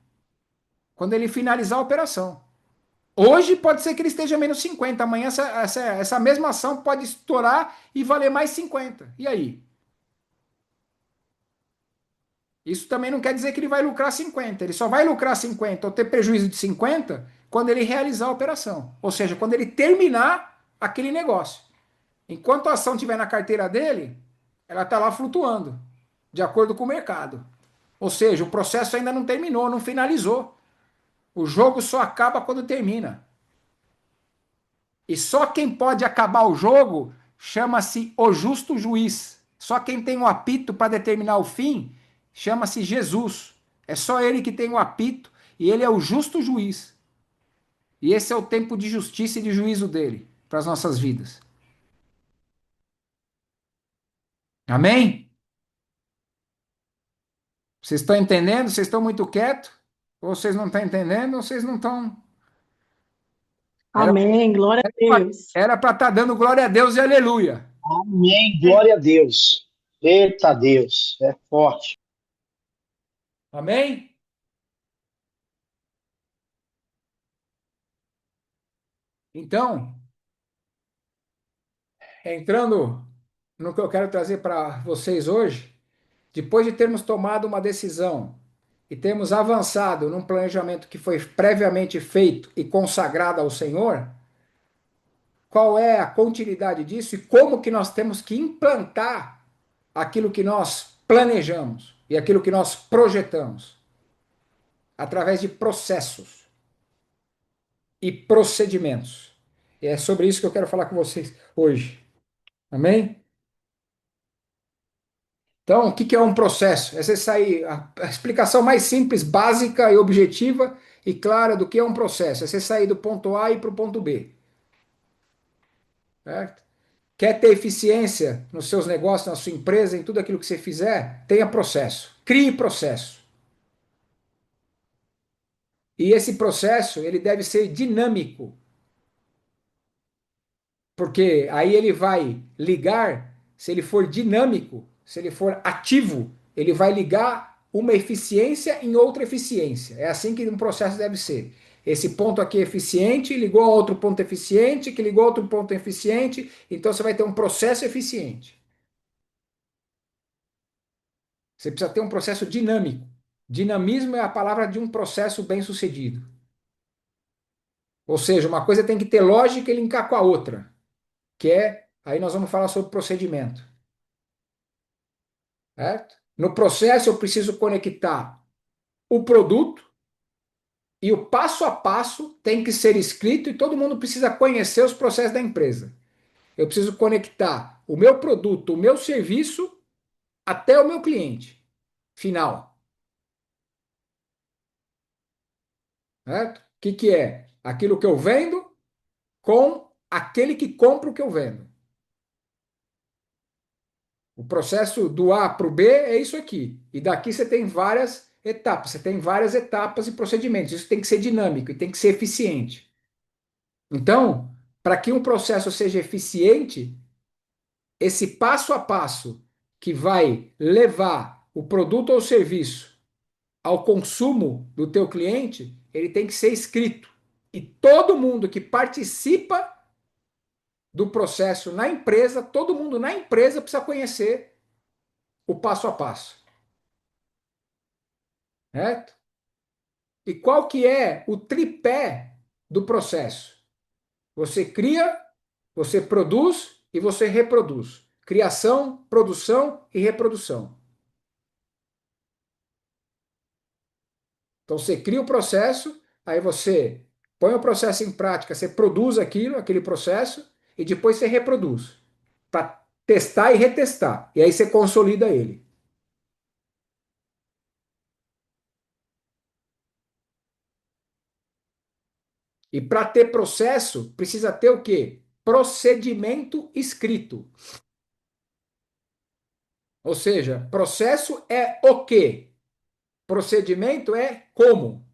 quando ele finalizar a operação. Hoje pode ser que ele esteja menos 50, amanhã essa mesma ação pode estourar e valer mais 50. E aí? Isso também não quer dizer que ele vai lucrar 50. Ele só vai lucrar 50 ou ter prejuízo de 50 quando ele realizar a operação. Ou seja, quando ele terminar aquele negócio. Enquanto a ação estiver na carteira dele, ela está lá flutuando, de acordo com o mercado. Ou seja, o processo ainda não terminou, não finalizou. O jogo só acaba quando termina. E só quem pode acabar o jogo chama-se o justo juiz. Só quem tem um apito para determinar o fim chama-se Jesus. É só ele que tem o apito e ele é o justo juiz. E esse é o tempo de justiça e de juízo dele para as nossas vidas. Amém? Vocês estão entendendo? Vocês estão muito quietos? Ou vocês não estão entendendo? Ou vocês não estão. Amém, glória a Deus. Era para estar dando glória a Deus e aleluia. Amém, glória a Deus. Eita Deus, é forte. Amém? Então, entrando no que eu quero trazer para vocês hoje, depois de termos tomado uma decisão e termos avançado num planejamento que foi previamente feito e consagrado ao Senhor, qual é a continuidade disso e como que nós temos que implantar aquilo que nós planejamos e aquilo que nós projetamos através de processos e procedimentos. E é sobre isso que eu quero falar com vocês hoje. Amém? Então, o que é um processo? É você sair, a explicação mais simples, básica e objetiva e clara do que é um processo. É você sair do ponto A e para o ponto B. Certo? Quer ter eficiência nos seus negócios, na sua empresa, em tudo aquilo que você fizer? Tenha processo. Crie processo. E esse processo, ele deve ser dinâmico. Porque aí ele vai ligar, se ele for dinâmico, se ele for ativo, ele vai ligar uma eficiência em outra eficiência. É assim que um processo deve ser. esse ponto aqui é eficiente, ligou a outro ponto eficiente, que ligou a outro ponto eficiente, então você vai ter um processo eficiente. Você precisa ter um processo dinâmico. Dinamismo é a palavra de um processo bem-sucedido. Ou seja, uma coisa tem que ter lógica e linkar com a outra, que é, aí nós vamos falar sobre procedimento, certo? No processo eu preciso conectar o produto e o passo a passo tem que ser escrito e todo mundo precisa conhecer os processos da empresa. Eu preciso conectar o meu produto, o meu serviço até o meu cliente final, certo? O que que é? Aquilo que eu vendo com aquele que compra o que eu vendo. O processo do A para o B é isso aqui. E daqui você tem várias etapas. Você tem várias etapas e procedimentos. Isso tem que ser dinâmico e tem que ser eficiente. Então, para que um processo seja eficiente, esse passo a passo que vai levar o produto ou serviço ao consumo do teu cliente, ele tem que ser escrito. E todo mundo que participa do processo na empresa, todo mundo na empresa precisa conhecer o passo a passo, certo? E qual que é o tripé do processo? Você cria, você produz e você reproduz. Criação, produção e reprodução. Então você cria o processo, aí você põe o processo em prática, você produz aquilo, aquele processo, e depois você reproduz para testar e retestar. E aí você consolida ele. E para ter processo, precisa ter o quê? Procedimento escrito. Ou seja, processo é o quê? Procedimento é como.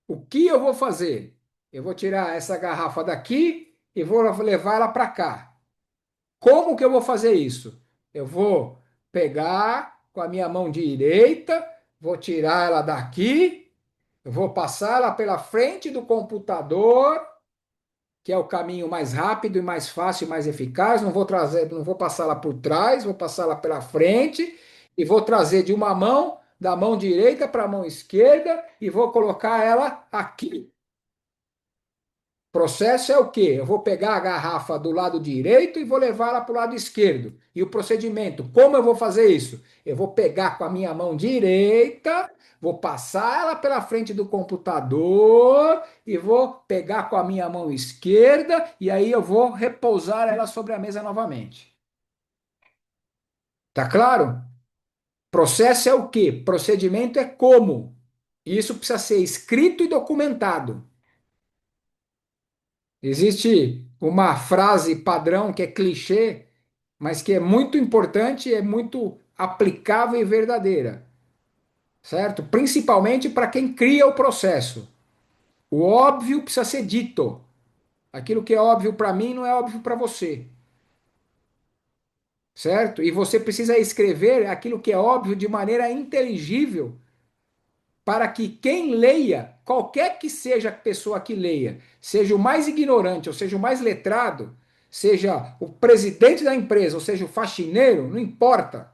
O que eu vou fazer? Eu vou tirar essa garrafa daqui e vou levar ela para cá. Como que eu vou fazer isso? Eu vou pegar com a minha mão direita, vou tirar ela daqui, eu vou passar ela pela frente do computador, que é o caminho mais rápido e mais fácil e mais eficaz. Não vou trazer, não vou passá-la por trás, vou passá-la pela frente e vou trazer de uma mão, da mão direita para a mão esquerda e vou colocar ela aqui. Processo é o quê? Eu vou pegar a garrafa do lado direito e vou levá-la para o lado esquerdo. E o procedimento, como eu vou fazer isso? Eu vou pegar com a minha mão direita, vou passar ela pela frente do computador e vou pegar com a minha mão esquerda e aí eu vou repousar ela sobre a mesa novamente. Tá claro? Processo é o quê? Procedimento é como. Isso precisa ser escrito e documentado. Existe uma frase padrão que é clichê, mas que é muito importante, é muito aplicável e verdadeira, certo? Principalmente para quem cria o processo. O óbvio precisa ser dito. Aquilo que é óbvio para mim não é óbvio para você, certo? E você precisa escrever aquilo que é óbvio de maneira inteligível para que quem leia, qualquer que seja a pessoa que leia, seja o mais ignorante ou seja o mais letrado, seja o presidente da empresa ou seja o faxineiro, não importa.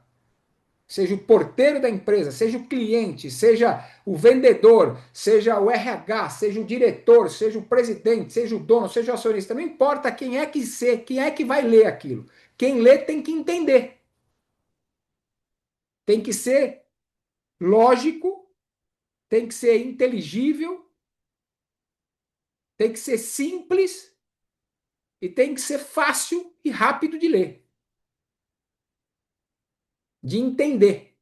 Seja o porteiro da empresa, seja o cliente, seja o vendedor, seja o RH, seja o diretor, seja o presidente, seja o dono, seja o acionista, não importa quem é que vai ler aquilo. Quem lê tem que entender. Tem que ser lógico, tem que ser inteligível, tem que ser simples e tem que ser fácil e rápido de ler, de entender.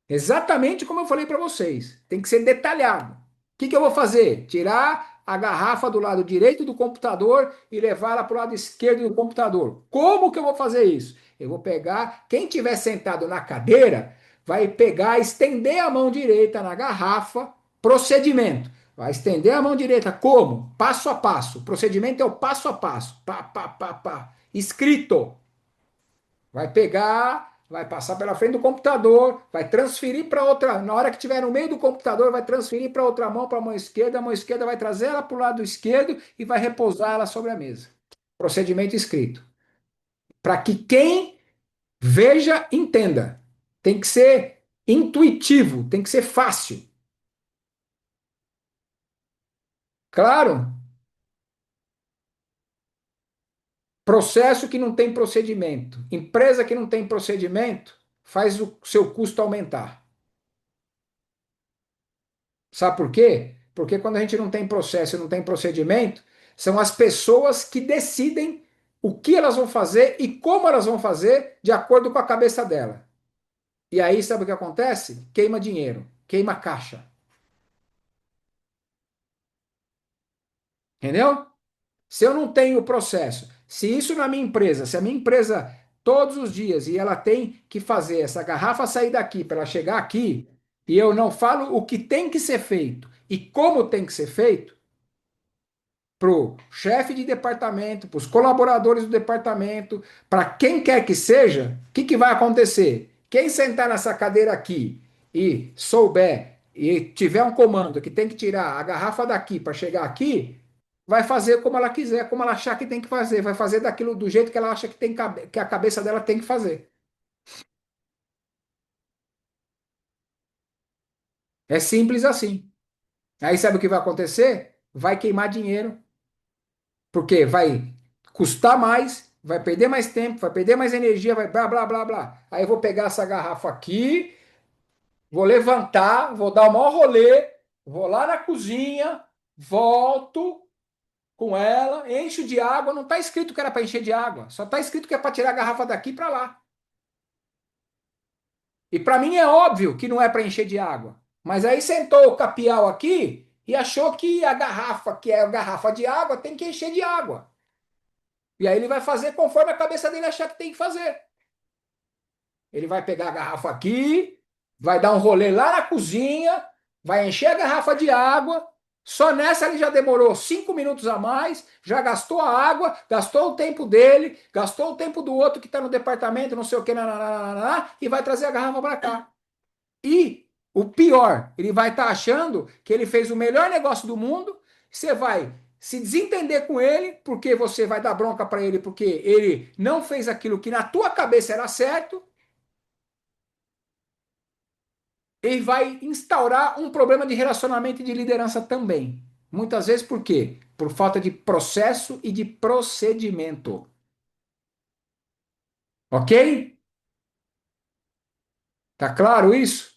Exatamente como eu falei para vocês. Tem que ser detalhado. O que que eu vou fazer? Tirar a garrafa do lado direito do computador e levá-la para o lado esquerdo do computador. Como que eu vou fazer isso? Eu vou pegar, quem tiver sentado na cadeira, vai pegar, estender a mão direita na garrafa, procedimento. Vai estender a mão direita, como? Passo a passo. O procedimento é o passo a passo. Pá, pá, pá, pá. Escrito. Vai pegar vai passar pela frente do computador, vai transferir para outra. Na hora que estiver no meio do computador, vai transferir para outra mão, para a mão esquerda vai trazer ela para o lado esquerdo e vai repousar ela sobre a mesa. Procedimento escrito. Para que quem veja, entenda. Tem que ser intuitivo, tem que ser fácil. Claro, processo que não tem procedimento, empresa que não tem procedimento, faz o seu custo aumentar. Sabe por quê? Porque quando a gente não tem processo e não tem procedimento, são as pessoas que decidem o que elas vão fazer e como elas vão fazer de acordo com a cabeça dela. E aí, sabe o que acontece? Queima dinheiro, queima caixa. Entendeu? Se eu não tenho o processo, se isso na minha empresa, se a minha empresa todos os dias e ela tem que fazer essa garrafa sair daqui para ela chegar aqui, e eu não falo o que tem que ser feito e como tem que ser feito, para o chefe de departamento, para os colaboradores do departamento, para quem quer que seja, o que, que vai acontecer? Quem sentar nessa cadeira aqui e souber e tiver um comando que tem que tirar a garrafa daqui para chegar aqui, vai fazer como ela quiser, como ela achar que tem que fazer, vai fazer daquilo do jeito que ela acha que, tem, que a cabeça dela tem que fazer. É simples assim. Aí sabe o que vai acontecer? Vai queimar dinheiro, porque vai custar mais, vai perder mais tempo, vai perder mais energia, vai blá blá blá blá. Aí eu vou pegar essa garrafa aqui, vou levantar, vou dar o maior rolê, vou lá na cozinha, volto com ela, encho de água. Não está escrito que era para encher de água, só está escrito que é para tirar a garrafa daqui para lá. E para mim é óbvio que não é para encher de água. Mas aí sentou o capial aqui e achou que a garrafa, que é a garrafa de água, tem que encher de água. E aí ele vai fazer conforme a cabeça dele achar que tem que fazer. Ele vai pegar a garrafa aqui, vai dar um rolê lá na cozinha, vai encher a garrafa de água. Só nessa ele já demorou 5 minutos a mais, já gastou a água, gastou o tempo dele, gastou o tempo do outro que está no departamento, não sei o que, nananana, e vai trazer a garrafa para cá. E o pior, ele vai estar achando que ele fez o melhor negócio do mundo, você vai se desentender com ele, porque você vai dar bronca para ele, porque ele não fez aquilo que na tua cabeça era certo, e vai instaurar um problema de relacionamento e de liderança também. Muitas vezes por quê? Por falta de processo e de procedimento. Ok? Tá claro isso?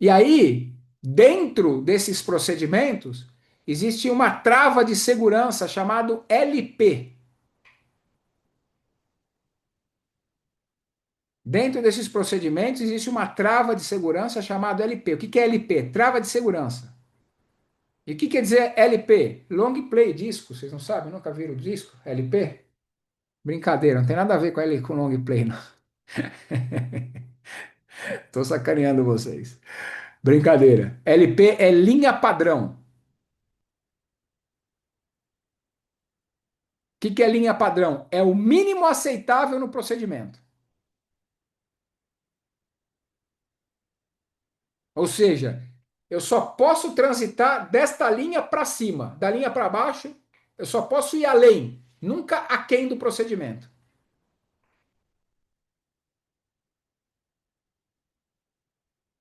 E aí, dentro desses procedimentos, existe uma trava de segurança chamado LP. Dentro desses procedimentos existe uma trava de segurança chamada LP. O que que é LP? Trava de segurança. E o que quer dizer LP? Long play disco. Vocês não sabem? Nunca viram o disco? LP? Brincadeira, não tem nada a ver com long play, não. Tô sacaneando vocês. Brincadeira. LP é linha padrão. O que que é linha padrão? É o mínimo aceitável no procedimento. Ou seja, eu só posso transitar desta linha para cima, da linha para baixo, eu só posso ir além, nunca aquém do procedimento.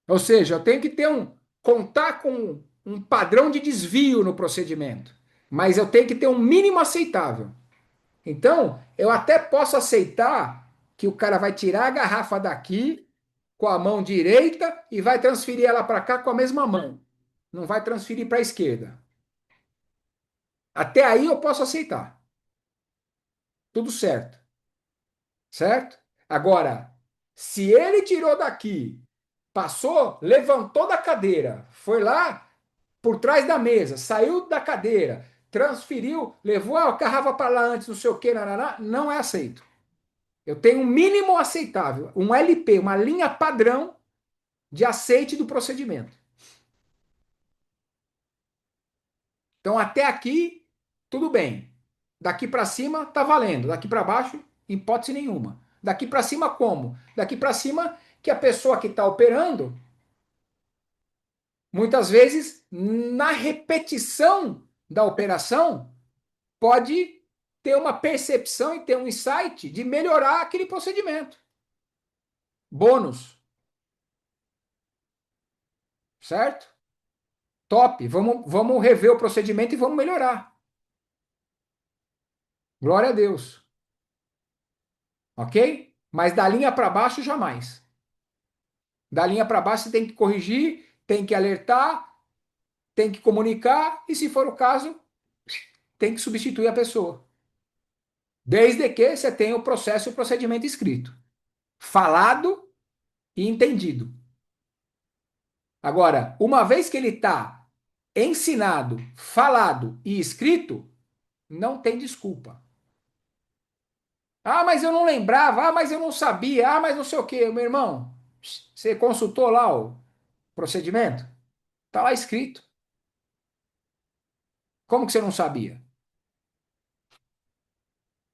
Ou seja, eu tenho que ter contar com um padrão de desvio no procedimento, mas eu tenho que ter um mínimo aceitável. Então, eu até posso aceitar que o cara vai tirar a garrafa daqui com a mão direita e vai transferir ela para cá com a mesma mão. Não vai transferir para a esquerda. Até aí eu posso aceitar. Tudo certo. Certo? Agora, se ele tirou daqui, passou, levantou da cadeira, foi lá por trás da mesa, saiu da cadeira, transferiu, levou a garrafa para lá antes, não sei o que, não é aceito. Eu tenho um mínimo aceitável, um LP, uma linha padrão de aceite do procedimento. Então, até aqui, tudo bem. Daqui para cima tá valendo, daqui para baixo, hipótese nenhuma. Daqui para cima como? Daqui para cima que a pessoa que está operando, muitas vezes, na repetição da operação, pode ter uma percepção e ter um insight de melhorar aquele procedimento. Bônus, certo? Top, vamos rever o procedimento e vamos melhorar. Glória a Deus. Ok? Mas da linha para baixo, jamais. Da linha para baixo, você tem que corrigir, tem que alertar, tem que comunicar e, se for o caso, tem que substituir a pessoa. Desde que você tenha o processo e o procedimento escrito, falado e entendido. Agora, uma vez que ele está ensinado, falado e escrito, não tem desculpa. Ah, mas eu não lembrava. Ah, mas eu não sabia. Ah, mas não sei o quê. Meu irmão, você consultou lá o procedimento? Está lá escrito. Como que você não sabia?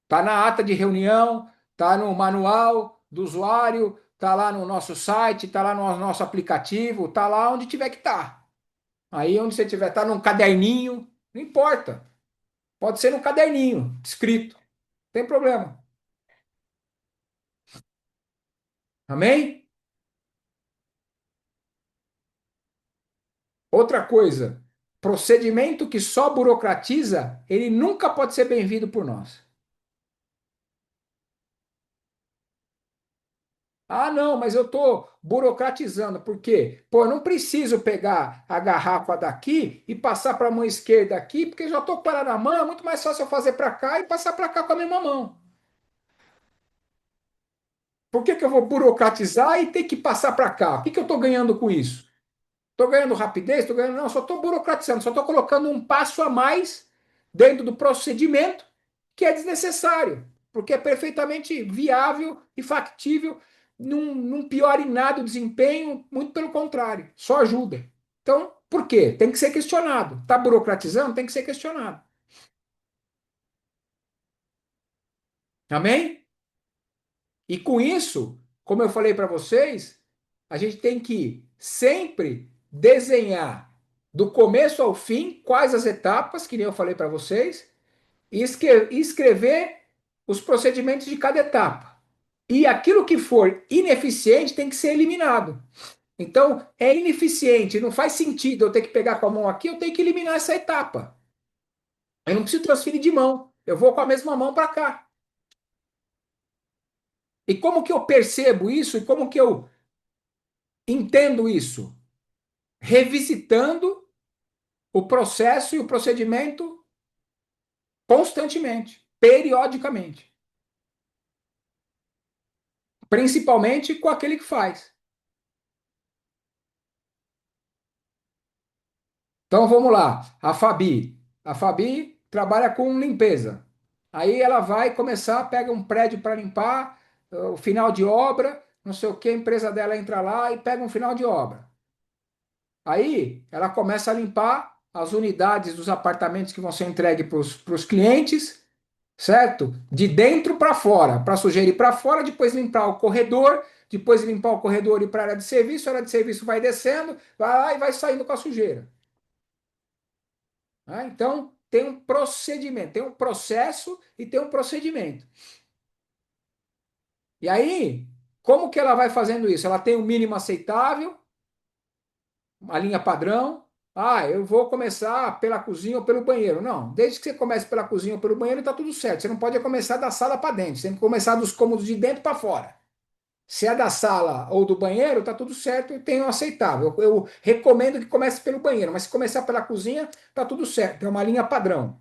Está na ata de reunião, está no manual do usuário, está lá no nosso site, está lá no nosso aplicativo, está lá onde tiver que estar. Aí onde você tiver, está num caderninho, não importa. Pode ser num caderninho, escrito. Não tem problema. Amém? Outra coisa, procedimento que só burocratiza, ele nunca pode ser bem-vindo por nós. Ah, não, mas eu estou burocratizando. Por quê? Pô, eu não preciso pegar a garrafa daqui e passar para a mão esquerda aqui, porque já estou com ela na mão, é muito mais fácil eu fazer para cá e passar para cá com a mesma mão. Por que que eu vou burocratizar e ter que passar para cá? O que que eu estou ganhando com isso? Estou ganhando rapidez? Estou ganhando. Não, só estou burocratizando, só estou colocando um passo a mais dentro do procedimento que é desnecessário, porque é perfeitamente viável e factível, não piora em nada o desempenho, muito pelo contrário, só ajuda. Então, por quê? Tem que ser questionado. Está burocratizando? Tem que ser questionado. Amém? E com isso, como eu falei para vocês, a gente tem que sempre desenhar do começo ao fim quais as etapas, que nem eu falei para vocês, e escrever os procedimentos de cada etapa. E aquilo que for ineficiente tem que ser eliminado. Então, é ineficiente, não faz sentido eu ter que pegar com a mão aqui, eu tenho que eliminar essa etapa. Eu não preciso transferir de mão, eu vou com a mesma mão para cá. E como que eu percebo isso e como que eu entendo isso? Revisitando o processo e o procedimento constantemente, periodicamente. Principalmente com aquele que faz. Então vamos lá. A Fabi. A Fabi trabalha com limpeza. Aí ela vai começar, pega um prédio para limpar, o final de obra, não sei o que, a empresa dela entra lá e pega um final de obra. Aí ela começa a limpar as unidades dos apartamentos que vão ser entregues para os clientes, certo? De dentro para fora, para sujeira ir para fora, depois limpar o corredor, depois limpar o corredor e ir para a área de serviço vai descendo, vai lá e vai saindo com a sujeira. Ah, então, tem um procedimento, tem um processo e tem um procedimento. E aí, como que ela vai fazendo isso? Ela tem o mínimo aceitável, a linha padrão. Ah, eu vou começar pela cozinha ou pelo banheiro. Não, desde que você comece pela cozinha ou pelo banheiro, está tudo certo. Você não pode começar da sala para dentro, você tem que começar dos cômodos de dentro para fora. Se é da sala ou do banheiro, está tudo certo e tem o aceitável. Eu recomendo que comece pelo banheiro, mas se começar pela cozinha, está tudo certo. É uma linha padrão.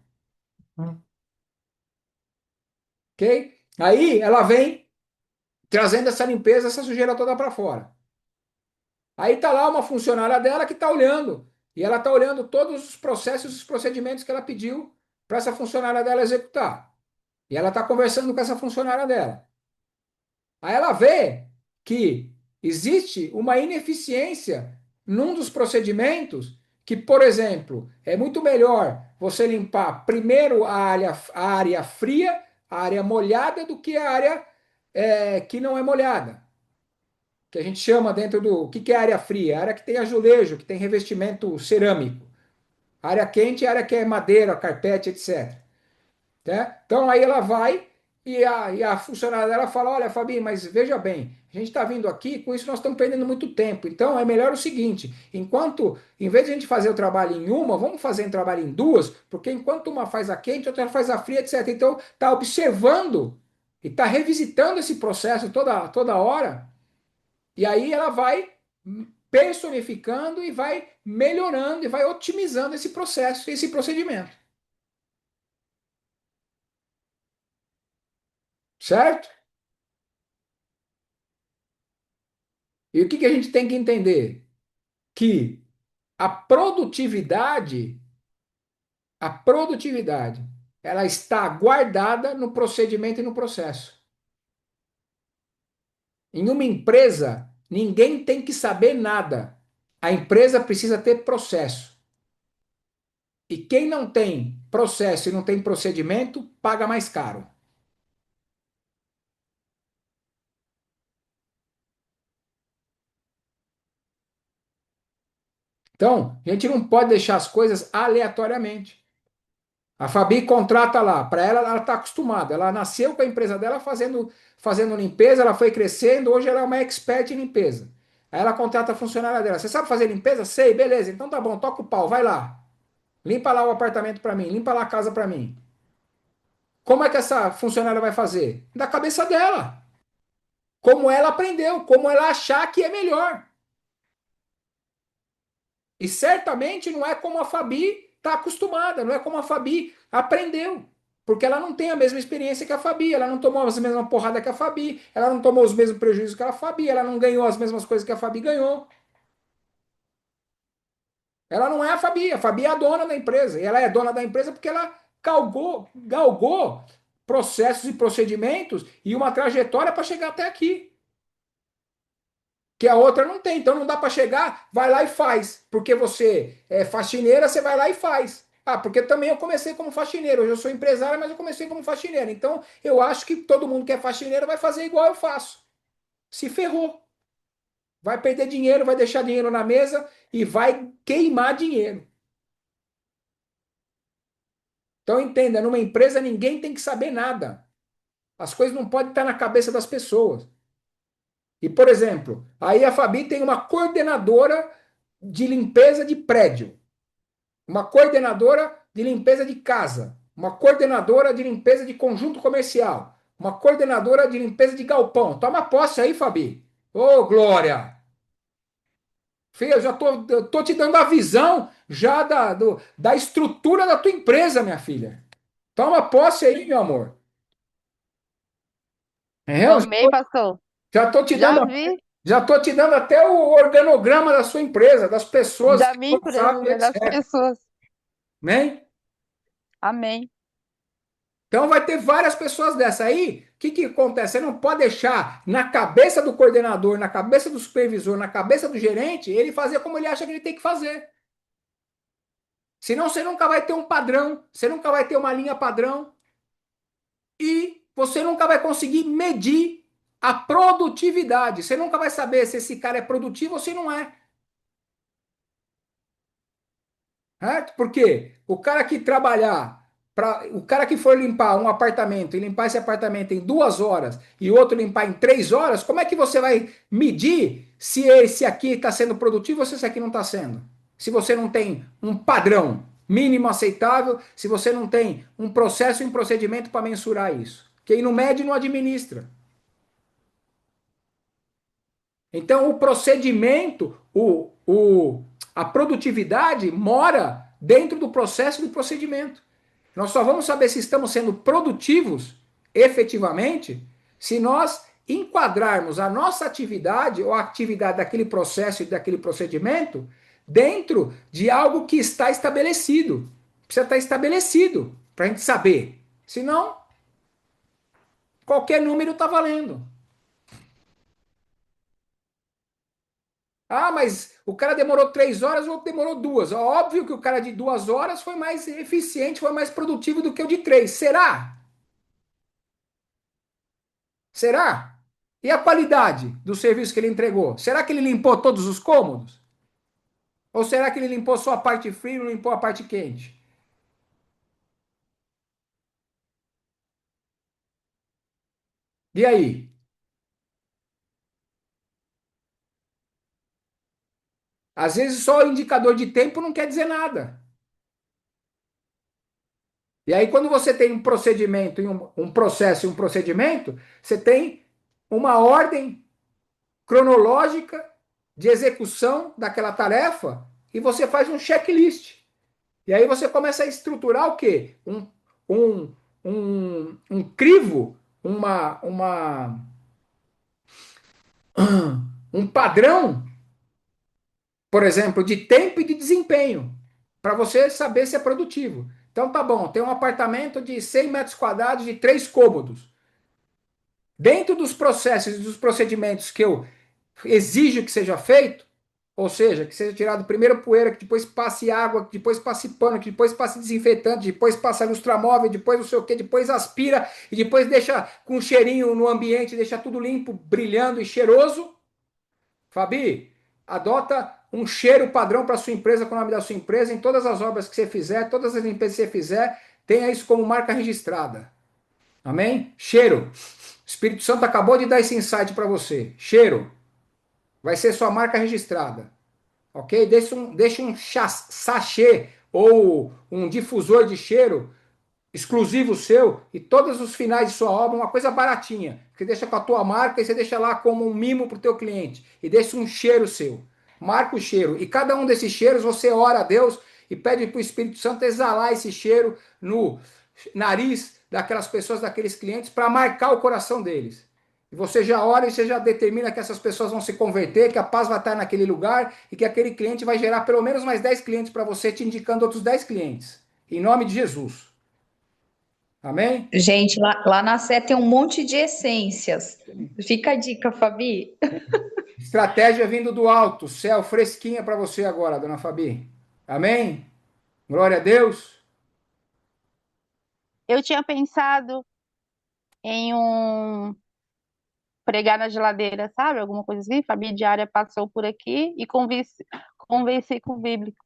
Ok? Aí ela vem trazendo essa limpeza, essa sujeira toda para fora. Aí tá lá uma funcionária dela que está olhando. E ela está olhando todos os processos e os procedimentos que ela pediu para essa funcionária dela executar. E ela está conversando com essa funcionária dela. Aí ela vê que existe uma ineficiência num dos procedimentos que, por exemplo, é muito melhor você limpar primeiro a área fria, a área molhada, do que a área que não é molhada. Que a gente chama dentro do. O que que é área fria? A área que tem azulejo, que tem revestimento cerâmico. A área quente é a área que é madeira, carpete, etc. Né? Então aí ela vai e a funcionária dela fala: Olha, Fabi, mas veja bem, a gente está vindo aqui, com isso nós estamos perdendo muito tempo. Então é melhor o seguinte: em vez de a gente fazer o trabalho em uma, vamos fazer um trabalho em duas, porque enquanto uma faz a quente, outra faz a fria, etc. Então está observando e está revisitando esse processo toda hora, e aí ela vai personificando e vai melhorando e vai otimizando esse processo, esse procedimento. Certo? E o que que a gente tem que entender? Que a produtividade, ela está guardada no procedimento e no processo. Em uma empresa, ninguém tem que saber nada. A empresa precisa ter processo. E quem não tem processo e não tem procedimento, paga mais caro. Então, a gente não pode deixar as coisas aleatoriamente. A Fabi contrata lá, para ela está acostumada. Ela nasceu com a empresa dela fazendo limpeza, ela foi crescendo, hoje ela é uma expert em limpeza. Aí ela contrata a funcionária dela. Você sabe fazer limpeza? Sei, beleza. Então tá bom, toca o pau, vai lá. Limpa lá o apartamento para mim, limpa lá a casa para mim. Como é que essa funcionária vai fazer? Da cabeça dela. Como ela aprendeu, como ela achar que é melhor. E certamente não é como a Fabi está acostumada, não é como a Fabi aprendeu. Porque ela não tem a mesma experiência que a Fabi, ela não tomou as mesmas porradas que a Fabi, ela não tomou os mesmos prejuízos que a Fabi, ela não ganhou as mesmas coisas que a Fabi ganhou. Ela não é a Fabi é a dona da empresa. E ela é dona da empresa porque ela galgou processos e procedimentos e uma trajetória para chegar até aqui. Que a outra não tem. Então não dá para chegar, vai lá e faz. Porque você é faxineira, você vai lá e faz. Ah, porque também eu comecei como faxineiro. Hoje eu sou empresária, mas eu comecei como faxineiro. Então eu acho que todo mundo que é faxineiro vai fazer igual eu faço. Se ferrou. Vai perder dinheiro, vai deixar dinheiro na mesa e vai queimar dinheiro. Então entenda, numa empresa ninguém tem que saber nada. As coisas não podem estar na cabeça das pessoas. E, por exemplo, aí a Fabi tem uma coordenadora de limpeza de prédio, uma coordenadora de limpeza de casa, uma coordenadora de limpeza de conjunto comercial, uma coordenadora de limpeza de galpão. Toma posse aí, Fabi. Ô, Glória! Filha, eu tô te dando a visão já da estrutura da tua empresa, minha filha. Toma posse aí, meu amor. É, eu Tomei, pastor. já tô te Já dando, vi já tô te dando até o organograma da sua empresa, das pessoas da que minha passaram, empresa, das etc. pessoas. Né? Amém. Então vai ter várias pessoas dessa aí. O que que acontece? Você não pode deixar na cabeça do coordenador, na cabeça do supervisor, na cabeça do gerente, ele fazer como ele acha que ele tem que fazer. Senão você nunca vai ter um padrão, você nunca vai ter uma linha padrão e você nunca vai conseguir medir a produtividade. Você nunca vai saber se esse cara é produtivo ou se não é. Certo? Porque o cara que for limpar um apartamento e limpar esse apartamento em 2 horas e o outro limpar em 3 horas, como é que você vai medir se esse aqui está sendo produtivo ou se esse aqui não está sendo? Se você não tem um padrão mínimo aceitável, se você não tem um processo e um procedimento para mensurar isso. Quem não mede não administra. Então, o procedimento, a produtividade mora dentro do processo e do procedimento. Nós só vamos saber se estamos sendo produtivos efetivamente se nós enquadrarmos a nossa atividade ou a atividade daquele processo e daquele procedimento dentro de algo que está estabelecido. Precisa estar estabelecido para a gente saber. Senão, qualquer número está valendo. Ah, mas o cara demorou 3 horas, o outro demorou 2. Óbvio que o cara de 2 horas foi mais eficiente, foi mais produtivo do que o de 3. Será? Será? E a qualidade do serviço que ele entregou? Será que ele limpou todos os cômodos? Ou será que ele limpou só a parte fria e não limpou a parte quente? E aí? Às vezes só o indicador de tempo não quer dizer nada. E aí, quando você tem um procedimento, e um processo e um procedimento, você tem uma ordem cronológica de execução daquela tarefa e você faz um checklist. E aí você começa a estruturar o quê? Um, um crivo, um padrão, por exemplo, de tempo e de desempenho, para você saber se é produtivo. Então tá bom, tem um apartamento de 100 metros quadrados de 3 cômodos. Dentro dos processos e dos procedimentos que eu exijo que seja feito, ou seja, que seja tirado primeiro poeira, que depois passe água, que depois passe pano, que depois passe desinfetante, depois passa lustramóvel, depois não sei o que, depois aspira e depois deixa com um cheirinho no ambiente, deixa tudo limpo, brilhando e cheiroso. Fabi, adota um cheiro padrão para sua empresa com o nome da sua empresa, em todas as obras que você fizer, todas as limpezas que você fizer, tenha isso como marca registrada. Amém? Cheiro. O Espírito Santo acabou de dar esse insight para você. Cheiro. Vai ser sua marca registrada. Ok? Deixa um sachê ou um difusor de cheiro exclusivo seu e todos os finais de sua obra, uma coisa baratinha. Você deixa com a tua marca e você deixa lá como um mimo para o teu cliente. E deixa um cheiro seu. Marca o cheiro. E cada um desses cheiros você ora a Deus e pede para o Espírito Santo exalar esse cheiro no nariz daquelas pessoas, daqueles clientes, para marcar o coração deles. E você já ora e você já determina que essas pessoas vão se converter, que a paz vai estar naquele lugar e que aquele cliente vai gerar pelo menos mais 10 clientes para você, te indicando outros 10 clientes. Em nome de Jesus. Amém? Gente, lá na Sé tem um monte de essências. Fica a dica, Fabi. Estratégia vindo do alto, céu fresquinha para você agora, dona Fabi. Amém? Glória a Deus. Eu tinha pensado em pregar na geladeira, sabe? Alguma coisa assim. Fabi Diária passou por aqui e com versículo bíblico.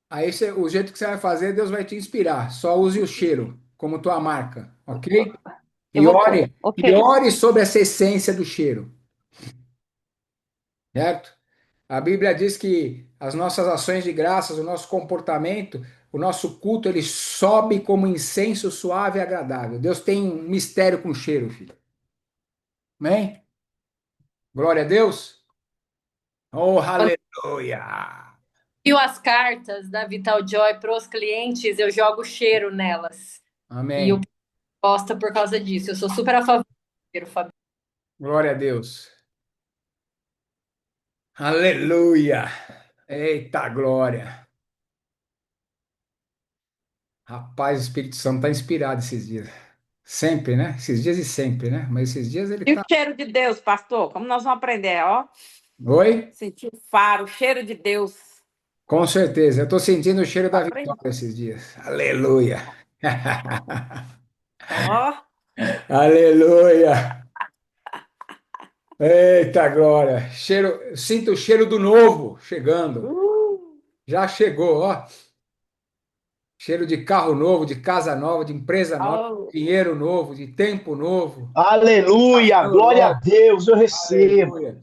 Aí o jeito que você vai fazer, Deus vai te inspirar. Só use o cheiro como tua marca, ok? Eu E vou pôr. ore, e Ok. ore sobre essa essência do cheiro, certo? A Bíblia diz que as nossas ações de graças, o nosso comportamento, o nosso culto, ele sobe como incenso suave e agradável. Deus tem um mistério com cheiro, filho. Amém? Glória a Deus. Oh, aleluia. E as cartas da Vital Joy para os clientes, eu jogo cheiro nelas. E o Amém. gosta por causa disso. Eu sou super a favor do cheiro, Fabi. Glória a Deus. Aleluia. Eita glória. Rapaz, o Espírito Santo está inspirado esses dias. Sempre, né? Esses dias e sempre, né? Mas esses dias ele E o tá. cheiro de Deus, pastor? Como nós vamos aprender, ó? Oi? Sentir o faro, o cheiro de Deus. Com certeza. Eu estou sentindo o cheiro da Aprende. vitória esses dias. Aleluia. Ó, Aleluia. Eita glória. Cheiro, sinto o cheiro do novo chegando. Já chegou, ó. Cheiro de carro novo, de casa nova, de empresa nova, ó. dinheiro novo, de tempo novo. Aleluia, glória a Deus, eu recebo, Aleluia.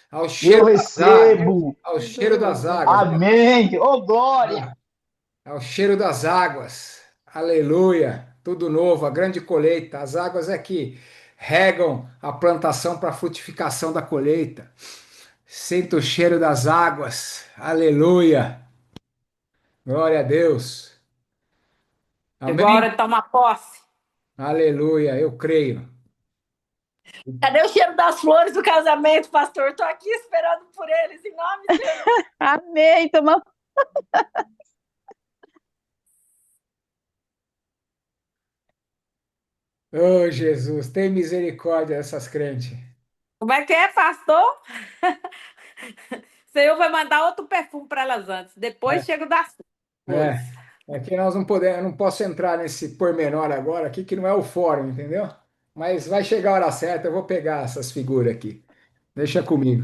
Ao eu cheiro das águas. recebo. Ao cheiro das águas. Amém, oh glória. Ao cheiro das águas. Aleluia. Tudo novo, a grande colheita. As águas é que regam a plantação para a frutificação da colheita. Sinto o cheiro das águas. Aleluia. Glória a Deus. Chegou a hora Amém? de tomar posse. Aleluia. Eu creio. Cadê o cheiro das flores do casamento, pastor? Estou aqui esperando por eles, em nome de Jesus. Amém. Toma. Oh, Jesus, tem misericórdia dessas crentes. Como é que é, pastor? O Senhor vai mandar outro perfume para elas antes. Depois É, chega o das flores. é. É que nós não podemos, eu não posso entrar nesse pormenor agora aqui, que não é o fórum, entendeu? Mas vai chegar a hora certa, eu vou pegar essas figuras aqui. Deixa comigo.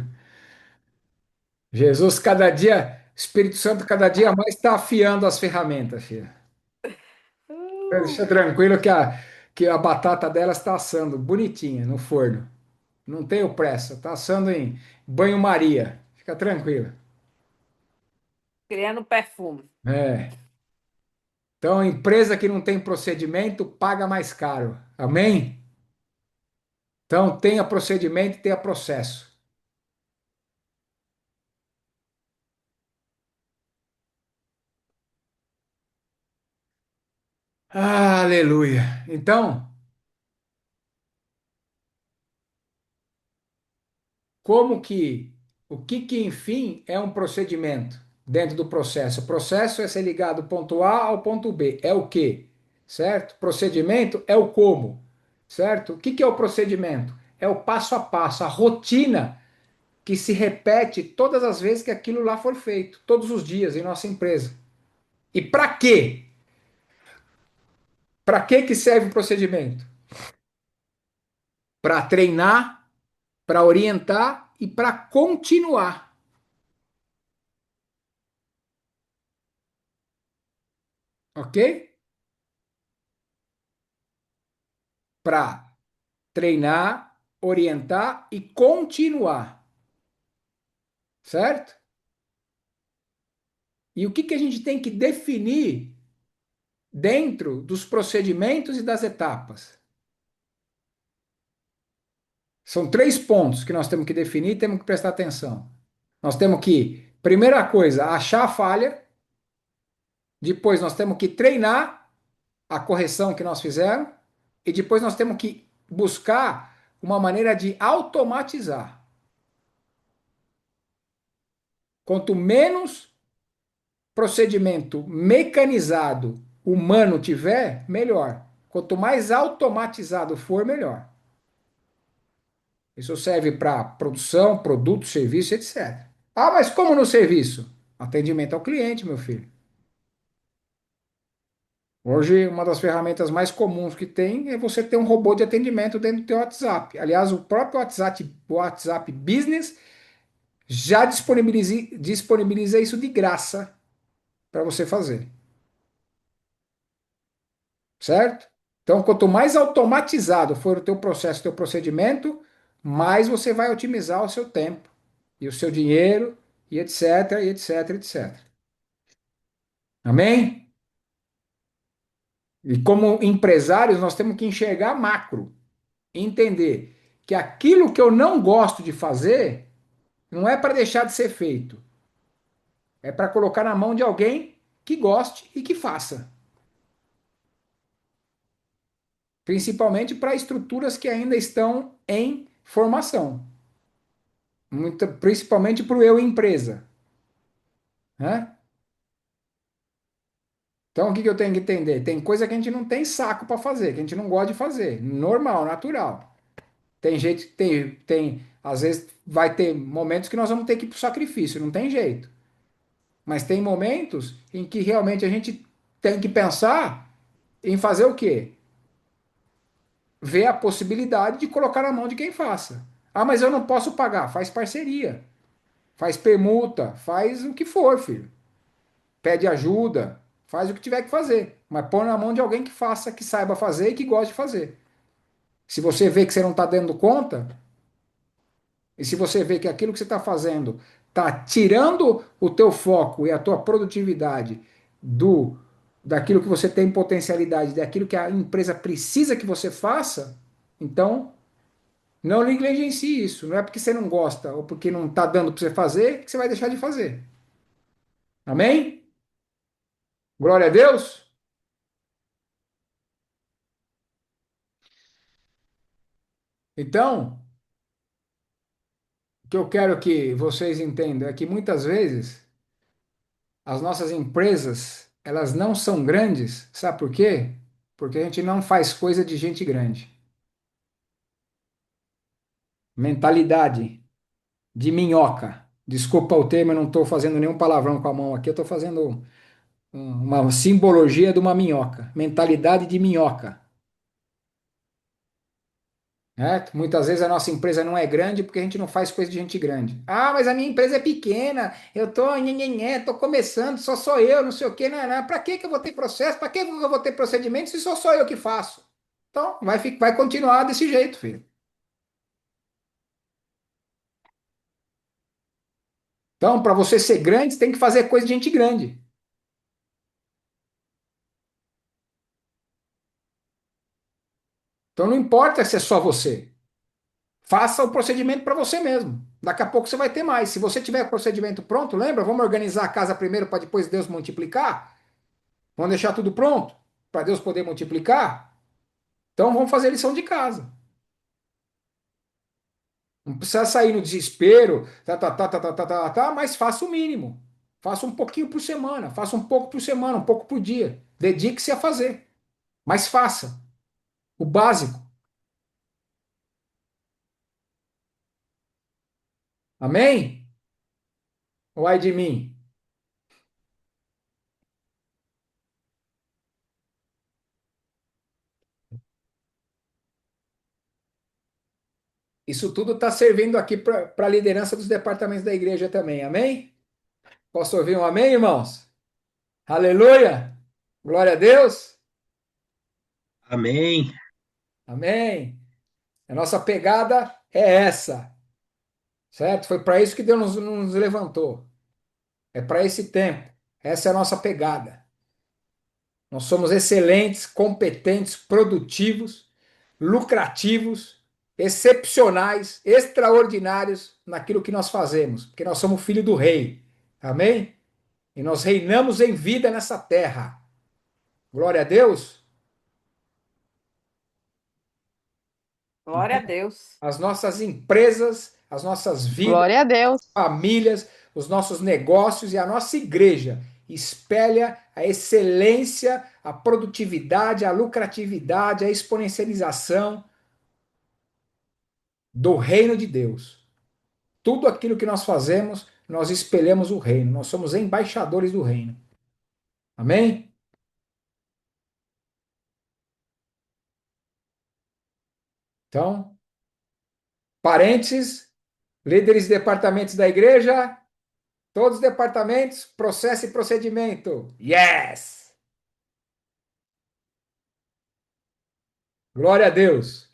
Jesus, cada dia, Espírito Santo, cada dia mais está afiando as ferramentas, filho. Deixa tranquilo que a batata dela está assando bonitinha no forno. Não tenho pressa, está assando em banho-maria. Fica tranquilo. Criando perfume. É. Então, empresa que não tem procedimento paga mais caro. Amém? Então, tenha procedimento e tenha processo. Aleluia. Então, como que, o que que, enfim, é um procedimento dentro do processo? O processo é ser ligado do ponto A ao ponto B. É o quê? Certo? Procedimento é o como. Certo? O que que é o procedimento? É o passo a passo, a rotina que se repete todas as vezes que aquilo lá for feito, todos os dias em nossa empresa. E para quê? Para que serve o procedimento? Para treinar, para orientar e para continuar. Ok? Para treinar, orientar e continuar. Certo? E o que que a gente tem que definir dentro dos procedimentos e das etapas? São três pontos que nós temos que definir e temos que prestar atenção. Nós temos que, primeira coisa, achar a falha. Depois nós temos que treinar a correção que nós fizemos. E depois nós temos que buscar uma maneira de automatizar. Quanto menos procedimento mecanizado humano tiver, melhor. Quanto mais automatizado for, melhor. Isso serve para produção, produto, serviço, etc. Ah, mas como no serviço? Atendimento ao cliente, meu filho. Hoje, uma das ferramentas mais comuns que tem é você ter um robô de atendimento dentro do teu WhatsApp. Aliás, o próprio WhatsApp Business já disponibiliza isso de graça para você fazer, certo? Então, quanto mais automatizado for o teu processo, o teu procedimento, mais você vai otimizar o seu tempo e o seu dinheiro e etc, e etc, etc. Amém? E como empresários, nós temos que enxergar macro, entender que aquilo que eu não gosto de fazer não é para deixar de ser feito, é para colocar na mão de alguém que goste e que faça. Principalmente para estruturas que ainda estão em formação, principalmente para o eu empresa, né? Então, o que que eu tenho que entender? Tem coisa que a gente não tem saco para fazer, que a gente não gosta de fazer, normal, natural. Tem jeito, às vezes vai ter momentos que nós vamos ter que ir para o sacrifício, não tem jeito. Mas tem momentos em que realmente a gente tem que pensar em fazer o quê? Ver a possibilidade de colocar na mão de quem faça. Ah, mas eu não posso pagar. Faz parceria, faz permuta, faz o que for, filho. Pede ajuda, faz o que tiver que fazer. Mas põe na mão de alguém que faça, que saiba fazer e que goste de fazer. Se você vê que você não está dando conta, e se você vê que aquilo que você está fazendo está tirando o teu foco e a tua produtividade do daquilo que você tem potencialidade, daquilo que a empresa precisa que você faça, então não negligencie isso. Não é porque você não gosta ou porque não está dando para você fazer que você vai deixar de fazer. Amém? Glória a Deus. Então, o que eu quero que vocês entendam é que muitas vezes as nossas empresas, elas não são grandes, sabe por quê? Porque a gente não faz coisa de gente grande. Mentalidade de minhoca. Desculpa o termo, eu não estou fazendo nenhum palavrão com a mão aqui, eu estou fazendo uma simbologia de uma minhoca, mentalidade de minhoca. Né? Muitas vezes a nossa empresa não é grande porque a gente não faz coisa de gente grande. Ah, mas a minha empresa é pequena, eu tô nhenhenhé, tô começando, só sou eu, não sei o quê, não. Para que que eu vou ter processo? Para que que eu vou ter procedimento se só sou eu que faço? Então, vai continuar desse jeito, filho. Então, para você ser grande, você tem que fazer coisa de gente grande. Então, não importa se é só você. Faça o procedimento para você mesmo. Daqui a pouco você vai ter mais. Se você tiver o procedimento pronto, lembra? Vamos organizar a casa primeiro para depois Deus multiplicar? Vamos deixar tudo pronto para Deus poder multiplicar? Então vamos fazer lição de casa. Não precisa sair no desespero, mas faça o mínimo. Faça um pouquinho por semana, faça um pouco por semana, um pouco por dia. Dedique-se a fazer, mas faça o básico. Amém? Ou ai de mim? Isso tudo está servindo aqui para a liderança dos departamentos da igreja também. Amém? Posso ouvir um amém, irmãos? Aleluia! Glória a Deus! Amém. Amém! A nossa pegada é essa, certo? Foi para isso que Deus nos levantou. É para esse tempo. Essa é a nossa pegada. Nós somos excelentes, competentes, produtivos, lucrativos, excepcionais, extraordinários naquilo que nós fazemos, porque nós somos filho do rei. Amém? E nós reinamos em vida nessa terra. Glória a Deus. Glória a Então, Deus. as nossas empresas, as nossas vidas, Glória a Deus. famílias, os nossos negócios e a nossa igreja espelha a excelência, a produtividade, a lucratividade, a exponencialização do reino de Deus. Tudo aquilo que nós fazemos, nós espelhamos o reino. Nós somos embaixadores do reino. Amém? Então, parênteses, líderes de departamentos da igreja, todos os departamentos, processo e procedimento. Yes! Glória a Deus.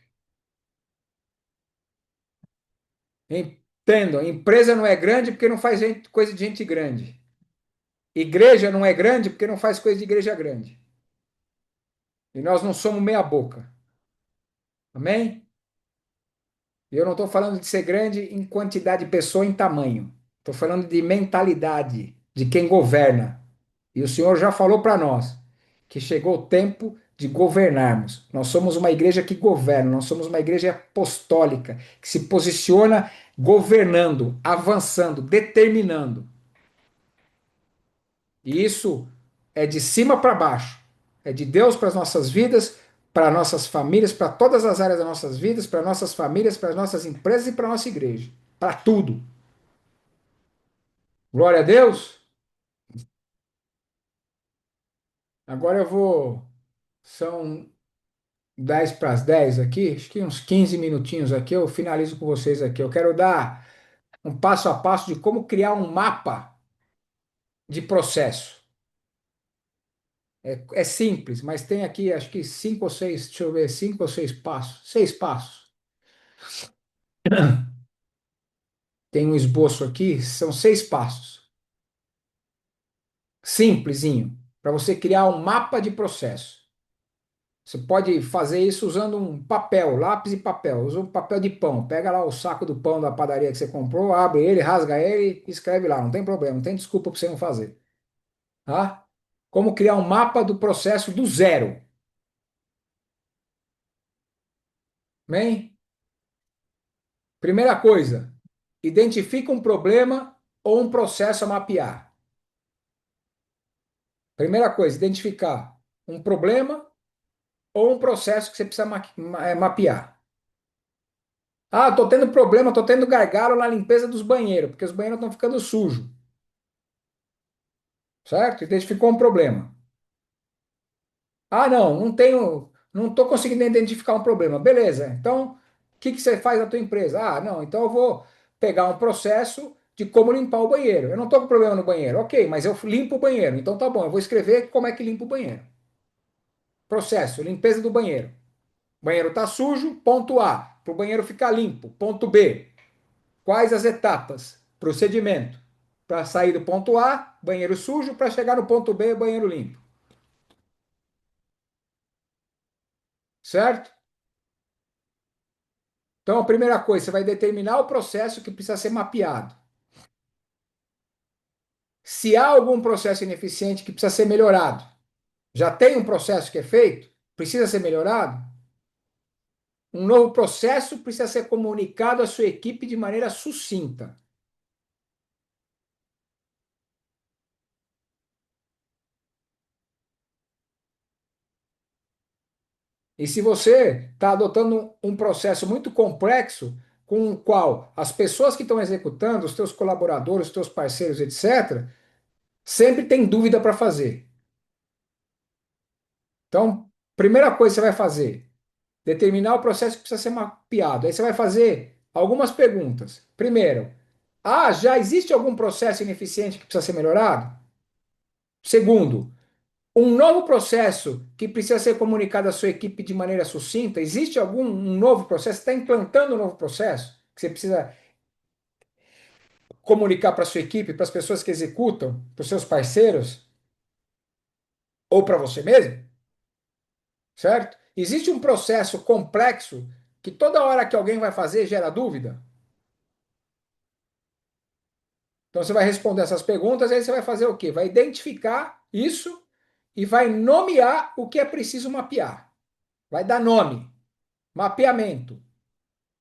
Entendam, empresa não é grande porque não faz coisa de gente grande. Igreja não é grande porque não faz coisa de igreja grande. E nós não somos meia boca. Amém? E eu não estou falando de ser grande em quantidade de pessoa, em tamanho. Estou falando de mentalidade, de quem governa. E o Senhor já falou para nós que chegou o tempo de governarmos. Nós somos uma igreja que governa, nós somos uma igreja apostólica, que se posiciona governando, avançando, determinando. E isso é de cima para baixo. É de Deus para as nossas vidas, para nossas famílias, para todas as áreas das nossas vidas, para nossas famílias, para as nossas empresas e para a nossa igreja. Para tudo. Glória a Deus. Agora eu vou. São 10 para as 10 aqui, acho que uns 15 minutinhos aqui, eu finalizo com vocês aqui. Eu quero dar um passo a passo de como criar um mapa de processo. É simples, mas tem aqui acho que cinco ou seis, deixa eu ver, cinco ou seis passos. Seis passos. Tem um esboço aqui, são seis passos. Simplesinho, para você criar um mapa de processo. Você pode fazer isso usando um papel, lápis e papel. Usa um papel de pão. Pega lá o saco do pão da padaria que você comprou, abre ele, rasga ele e escreve lá. Não tem problema, não tem desculpa para você não fazer. Tá? Como criar um mapa do processo do zero. Bem? Primeira coisa, identifica um problema ou um processo a mapear. Primeira coisa, identificar um problema ou um processo que você precisa mapear. Ah, tô tendo problema, tô tendo gargalo na limpeza dos banheiros, porque os banheiros estão ficando sujos, certo? Identificou um problema. Ah, não, não tenho, não estou conseguindo identificar um problema. Beleza, então o que que você faz na tua empresa? Ah, não, então eu vou pegar um processo de como limpar o banheiro. Eu não estou com problema no banheiro, ok, mas eu limpo o banheiro. Então tá bom, eu vou escrever como é que limpa o banheiro. Processo, limpeza do banheiro. O banheiro está sujo, ponto A. Para o banheiro ficar limpo, ponto B. Quais as etapas? Procedimento. Para sair do ponto A, banheiro sujo, para chegar no ponto B, banheiro limpo. Certo? Então, a primeira coisa, você vai determinar o processo que precisa ser mapeado. Se há algum processo ineficiente que precisa ser melhorado, já tem um processo que é feito, precisa ser melhorado, um novo processo precisa ser comunicado à sua equipe de maneira sucinta. E se você está adotando um processo muito complexo, com o qual as pessoas que estão executando, os teus colaboradores, os teus parceiros, etc., sempre tem dúvida para fazer. Então, primeira coisa que você vai fazer, determinar o processo que precisa ser mapeado. Aí você vai fazer algumas perguntas. Primeiro, já existe algum processo ineficiente que precisa ser melhorado? Segundo, um novo processo que precisa ser comunicado à sua equipe de maneira sucinta? Existe algum um novo processo? Você está implantando um novo processo que você precisa comunicar para a sua equipe, para as pessoas que executam, para os seus parceiros ou para você mesmo? Certo? Existe um processo complexo que toda hora que alguém vai fazer gera dúvida? Então você vai responder essas perguntas, aí você vai fazer o quê? Vai identificar isso e vai nomear o que é preciso mapear. Vai dar nome, mapeamento.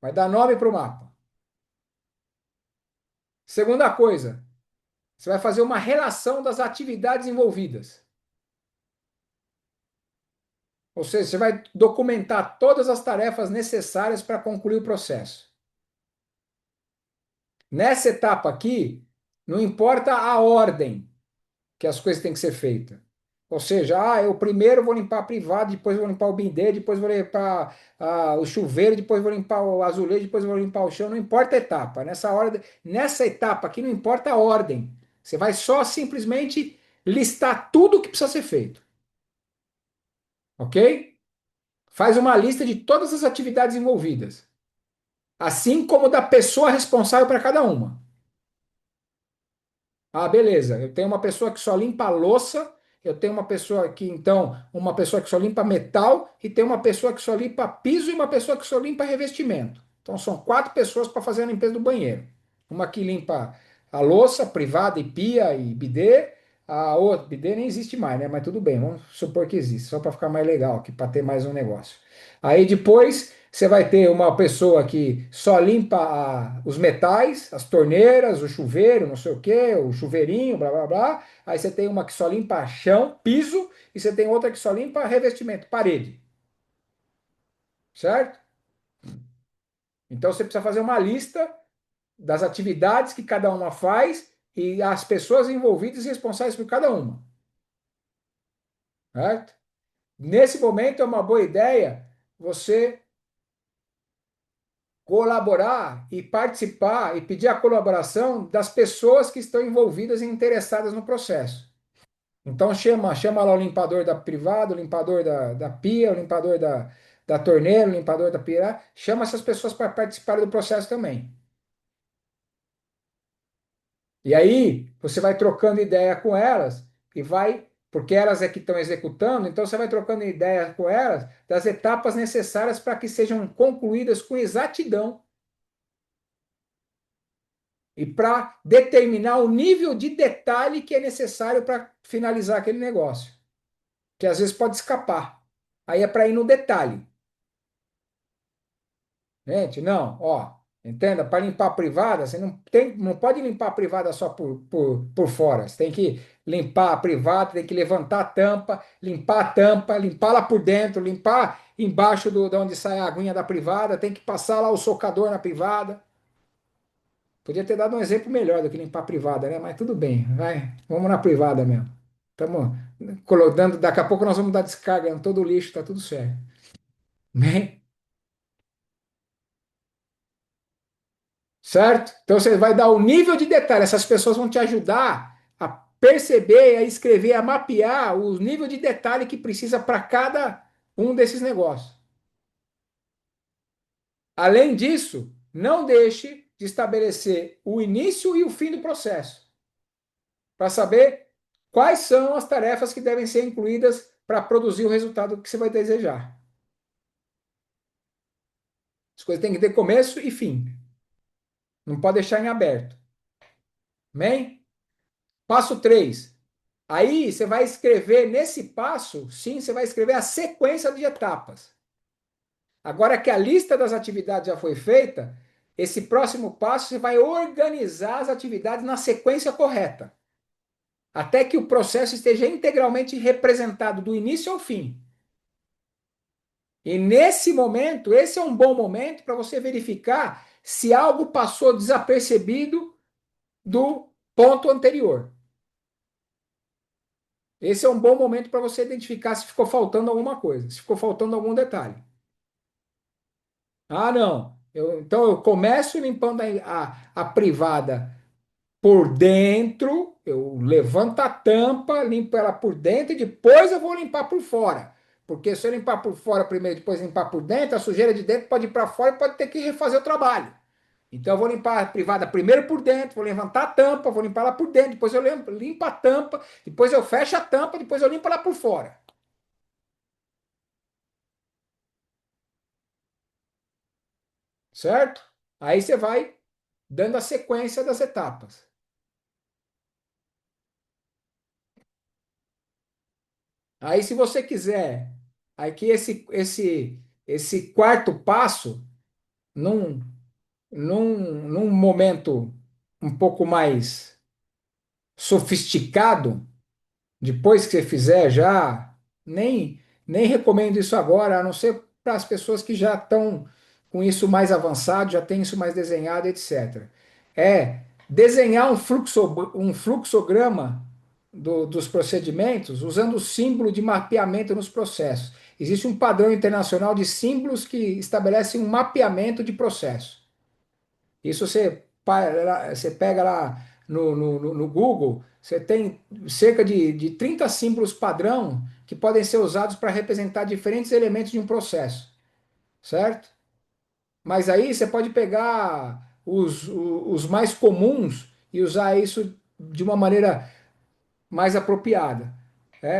Vai dar nome para o mapa. Segunda coisa, você vai fazer uma relação das atividades envolvidas. Ou seja, você vai documentar todas as tarefas necessárias para concluir o processo. Nessa etapa aqui, não importa a ordem que as coisas têm que ser feitas. Ou seja, eu primeiro vou limpar a privada, depois vou limpar o bidê, depois vou limpar o chuveiro, depois vou limpar o azulejo, depois vou limpar o chão. Não importa a etapa. Nessa etapa aqui não importa a ordem. Você vai só simplesmente listar tudo o que precisa ser feito. Ok? Faz uma lista de todas as atividades envolvidas, assim como da pessoa responsável para cada uma. Ah, beleza. Eu tenho uma pessoa que só limpa a louça, eu tenho uma pessoa que, então, uma pessoa que só limpa metal, e tem uma pessoa que só limpa piso e uma pessoa que só limpa revestimento. Então, são 4 pessoas para fazer a limpeza do banheiro. Uma que limpa a louça, privada e pia e bidê. A outra, bidê nem existe mais, né? Mas tudo bem, vamos supor que existe, só para ficar mais legal, aqui para ter mais um negócio. Aí depois você vai ter uma pessoa que só limpa os metais, as torneiras, o chuveiro, não sei o quê, o chuveirinho, blá blá blá. Aí você tem uma que só limpa chão, piso, e você tem outra que só limpa revestimento, parede. Certo? Então você precisa fazer uma lista das atividades que cada uma faz e as pessoas envolvidas e responsáveis por cada uma. Certo? Nesse momento é uma boa ideia você colaborar e participar e pedir a colaboração das pessoas que estão envolvidas e interessadas no processo. Então chama lá o limpador da privada, o limpador da pia, o limpador da torneira, o limpador da pia, chama essas pessoas para participarem do processo também. E aí você vai trocando ideia com elas e vai, porque elas é que estão executando, então você vai trocando ideia com elas das etapas necessárias para que sejam concluídas com exatidão e para determinar o nível de detalhe que é necessário para finalizar aquele negócio, que às vezes pode escapar. Aí é para ir no detalhe. Gente, não, ó, Entenda? Para limpar a privada, você não pode limpar a privada só por fora. Você tem que limpar a privada, tem que levantar a tampa, limpar lá por dentro, limpar embaixo de onde sai a aguinha da privada, tem que passar lá o socador na privada. Podia ter dado um exemplo melhor do que limpar a privada, né? Mas tudo bem, vai. Vamos na privada mesmo. Estamos colocando, daqui a pouco nós vamos dar descarga em todo o lixo, tá tudo certo. Né? Certo? Então você vai dar o nível de detalhe. Essas pessoas vão te ajudar a perceber, a escrever, a mapear o nível de detalhe que precisa para cada um desses negócios. Além disso, não deixe de estabelecer o início e o fim do processo, para saber quais são as tarefas que devem ser incluídas para produzir o resultado que você vai desejar. As coisas têm que ter começo e fim. Não pode deixar em aberto. Amém? Passo 3. Aí você vai escrever nesse passo, sim, você vai escrever a sequência de etapas. Agora que a lista das atividades já foi feita, esse próximo passo você vai organizar as atividades na sequência correta, até que o processo esteja integralmente representado do início ao fim. E nesse momento, esse é um bom momento para você verificar se algo passou desapercebido do ponto anterior. Esse é um bom momento para você identificar se ficou faltando alguma coisa, se ficou faltando algum detalhe. Ah, não. Então eu começo limpando a privada por dentro, eu levanto a tampa, limpo ela por dentro e depois eu vou limpar por fora. Porque se eu limpar por fora primeiro e depois limpar por dentro, a sujeira de dentro pode ir para fora e pode ter que refazer o trabalho. Então eu vou limpar a privada primeiro por dentro, vou levantar a tampa, vou limpar ela por dentro, depois eu limpo a tampa, depois eu fecho a tampa, depois eu limpo ela por fora. Certo? Aí você vai dando a sequência das etapas. Aí, se você quiser, aí que esse quarto passo, num, num momento um pouco mais sofisticado, depois que você fizer já, nem recomendo isso agora, a não ser para as pessoas que já estão com isso mais avançado, já tem isso mais desenhado, etc. É desenhar um fluxograma dos procedimentos usando o símbolo de mapeamento nos processos. Existe um padrão internacional de símbolos que estabelece um mapeamento de processo. Isso você pega lá no Google, você tem cerca de 30 símbolos padrão que podem ser usados para representar diferentes elementos de um processo, certo? Mas aí você pode pegar os mais comuns e usar isso de uma maneira mais apropriada.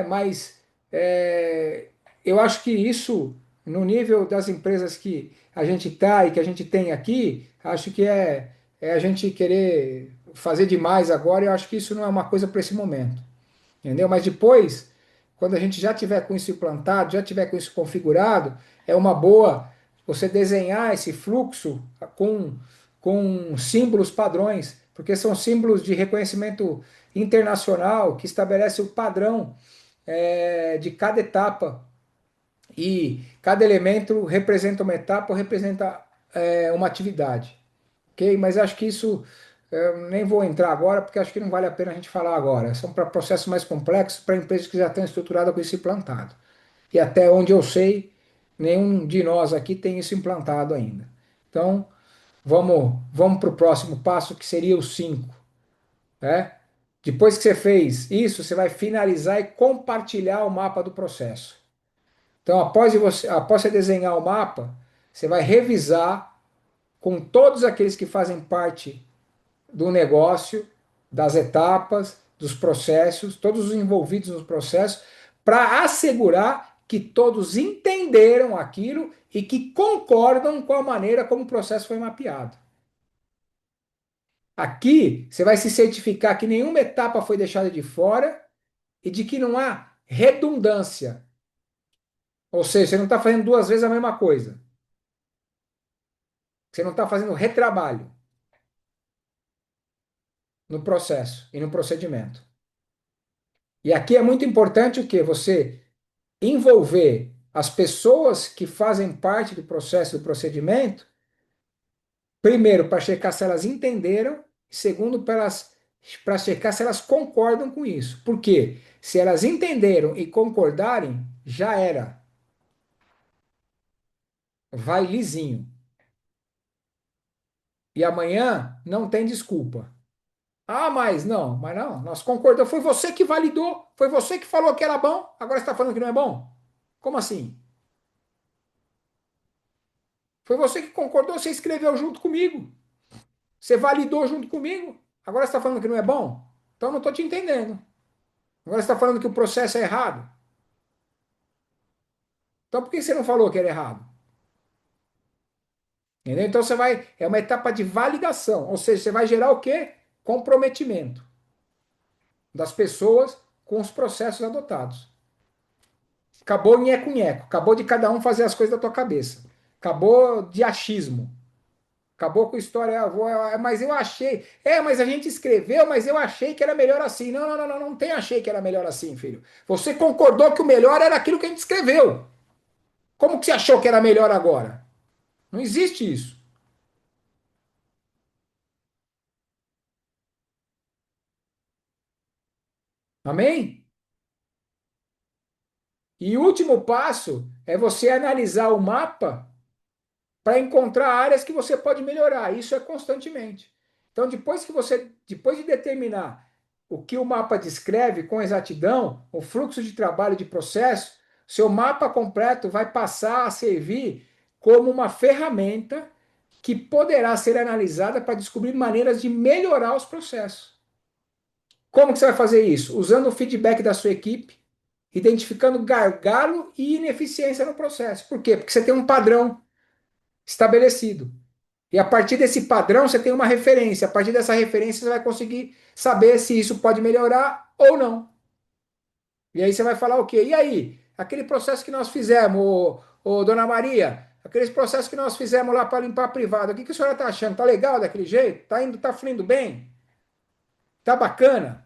Mas é, eu acho que isso, no nível das empresas que a gente está e que a gente tem aqui, acho que é a gente querer fazer demais agora, e eu acho que isso não é uma coisa para esse momento. Entendeu? Mas depois, quando a gente já tiver com isso implantado, já tiver com isso configurado, é uma boa você desenhar esse fluxo com símbolos padrões, porque são símbolos de reconhecimento internacional que estabelece o padrão de cada etapa. E cada elemento representa uma etapa ou representa uma atividade. Ok? Mas acho que isso eu nem vou entrar agora, porque acho que não vale a pena a gente falar agora. São para processos mais complexos, para empresas que já estão estruturadas com isso implantado. E até onde eu sei, nenhum de nós aqui tem isso implantado ainda. Então, vamos para o próximo passo, que seria o 5. Né? Depois que você fez isso, você vai finalizar e compartilhar o mapa do processo. Então, após você desenhar o mapa, você vai revisar com todos aqueles que fazem parte do negócio, das etapas, dos processos, todos os envolvidos nos processos, para assegurar que todos entenderam aquilo e que concordam com a maneira como o processo foi mapeado. Aqui, você vai se certificar que nenhuma etapa foi deixada de fora e de que não há redundância. Ou seja, você não está fazendo duas vezes a mesma coisa. Você não está fazendo retrabalho no processo e no procedimento. E aqui é muito importante o quê? Você envolver as pessoas que fazem parte do processo do procedimento, primeiro, para checar se elas entenderam, e segundo, para checar se elas concordam com isso. Por quê? Se elas entenderam e concordarem, já era. Vai lisinho. E amanhã não tem desculpa. Ah, mas não, nós concordamos. Foi você que validou, foi você que falou que era bom, agora você está falando que não é bom? Como assim? Foi você que concordou, você escreveu junto comigo. Você validou junto comigo. Agora você está falando que não é bom? Então eu não estou te entendendo. Agora você está falando que o processo é errado. Então por que você não falou que era errado? Entendeu? Então você vai. É uma etapa de validação. Ou seja, você vai gerar o quê? Comprometimento das pessoas com os processos adotados. Acabou o nheco-nheco. Acabou de cada um fazer as coisas da tua cabeça. Acabou de achismo. Acabou com a história, mas eu achei. É, mas a gente escreveu, mas eu achei que era melhor assim. Não, não, não, não, não tem achei que era melhor assim, filho. Você concordou que o melhor era aquilo que a gente escreveu. Como que você achou que era melhor agora? Não existe isso. Amém? E o último passo é você analisar o mapa para encontrar áreas que você pode melhorar. Isso é constantemente. Então, depois de determinar o que o mapa descreve com exatidão, o fluxo de trabalho de processo, seu mapa completo vai passar a servir como uma ferramenta que poderá ser analisada para descobrir maneiras de melhorar os processos. Como que você vai fazer isso? Usando o feedback da sua equipe, identificando gargalo e ineficiência no processo. Por quê? Porque você tem um padrão estabelecido. E a partir desse padrão você tem uma referência. A partir dessa referência você vai conseguir saber se isso pode melhorar ou não. E aí você vai falar o quê? E aí? Aquele processo que nós fizemos, dona Maria, aqueles processos que nós fizemos lá para limpar a privada, o que a senhora está achando? Tá legal daquele jeito? Tá indo, tá fluindo bem? Tá bacana?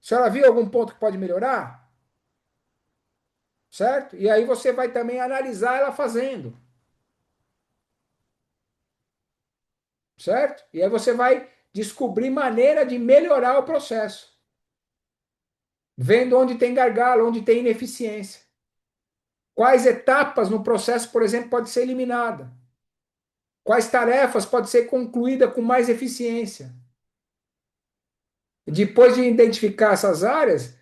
A senhora viu algum ponto que pode melhorar? Certo? E aí você vai também analisar ela fazendo. Certo? E aí você vai descobrir maneira de melhorar o processo. Vendo onde tem gargalo, onde tem ineficiência. Quais etapas no processo, por exemplo, pode ser eliminada? Quais tarefas pode ser concluída com mais eficiência? Depois de identificar essas áreas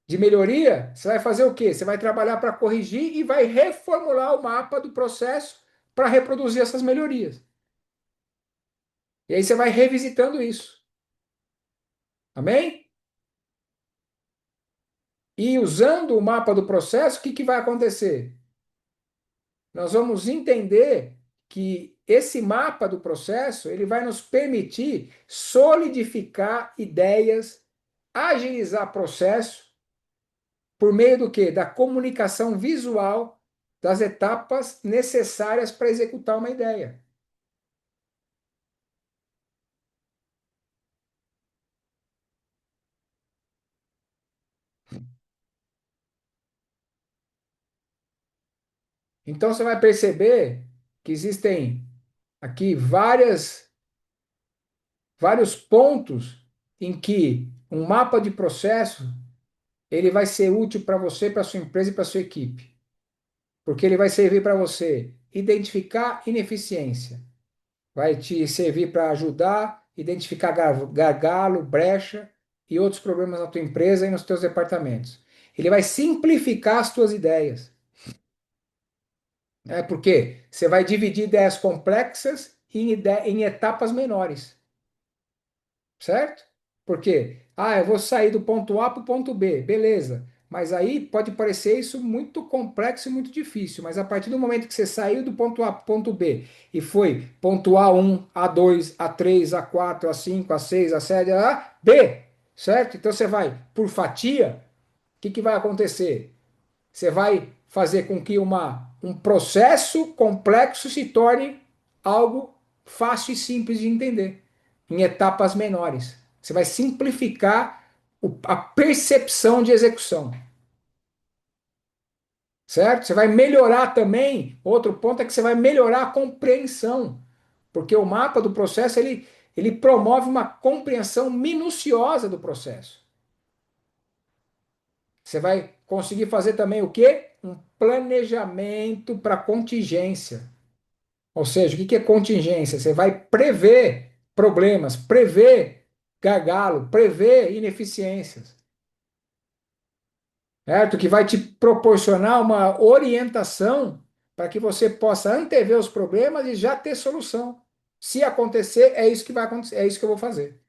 de melhoria, você vai fazer o quê? Você vai trabalhar para corrigir e vai reformular o mapa do processo para reproduzir essas melhorias. E aí você vai revisitando isso. Amém? E usando o mapa do processo, o que vai acontecer? Nós vamos entender que esse mapa do processo ele vai nos permitir solidificar ideias, agilizar processo, por meio do quê? Da comunicação visual das etapas necessárias para executar uma ideia. Então você vai perceber que existem aqui vários pontos em que um mapa de processo ele vai ser útil para você, para sua empresa e para sua equipe. Porque ele vai servir para você identificar ineficiência, vai te servir para ajudar a identificar gargalo, brecha e outros problemas na tua empresa e nos teus departamentos. Ele vai simplificar as tuas ideias. Porque você vai dividir ideias complexas em etapas menores. Certo? Por quê? Ah, eu vou sair do ponto A para o ponto B, beleza. Mas aí pode parecer isso muito complexo e muito difícil. Mas a partir do momento que você saiu do ponto A para o ponto B e foi ponto A1, A2, A3, A4, A5, A6, A7, A, B, certo? Então você vai por fatia, o que vai acontecer? Você vai fazer com que um processo complexo se torne algo fácil e simples de entender, em etapas menores. Você vai simplificar a percepção de execução, certo? Você vai melhorar também, outro ponto é que você vai melhorar a compreensão, porque o mapa do processo ele promove uma compreensão minuciosa do processo. Você vai conseguir fazer também o quê? Um planejamento para contingência. Ou seja, o que é contingência? Você vai prever problemas, prever gargalo, prever ineficiências, certo? Que vai te proporcionar uma orientação para que você possa antever os problemas e já ter solução. Se acontecer, é isso que vai acontecer, é isso que eu vou fazer.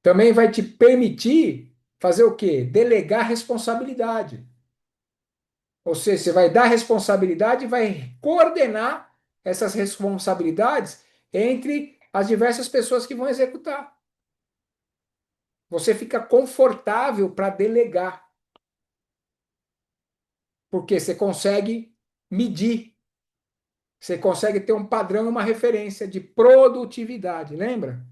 Também vai te permitir fazer o quê? Delegar responsabilidade. Ou seja, você vai dar responsabilidade e vai coordenar essas responsabilidades entre as diversas pessoas que vão executar. Você fica confortável para delegar, porque você consegue medir, você consegue ter um padrão, uma referência de produtividade, lembra?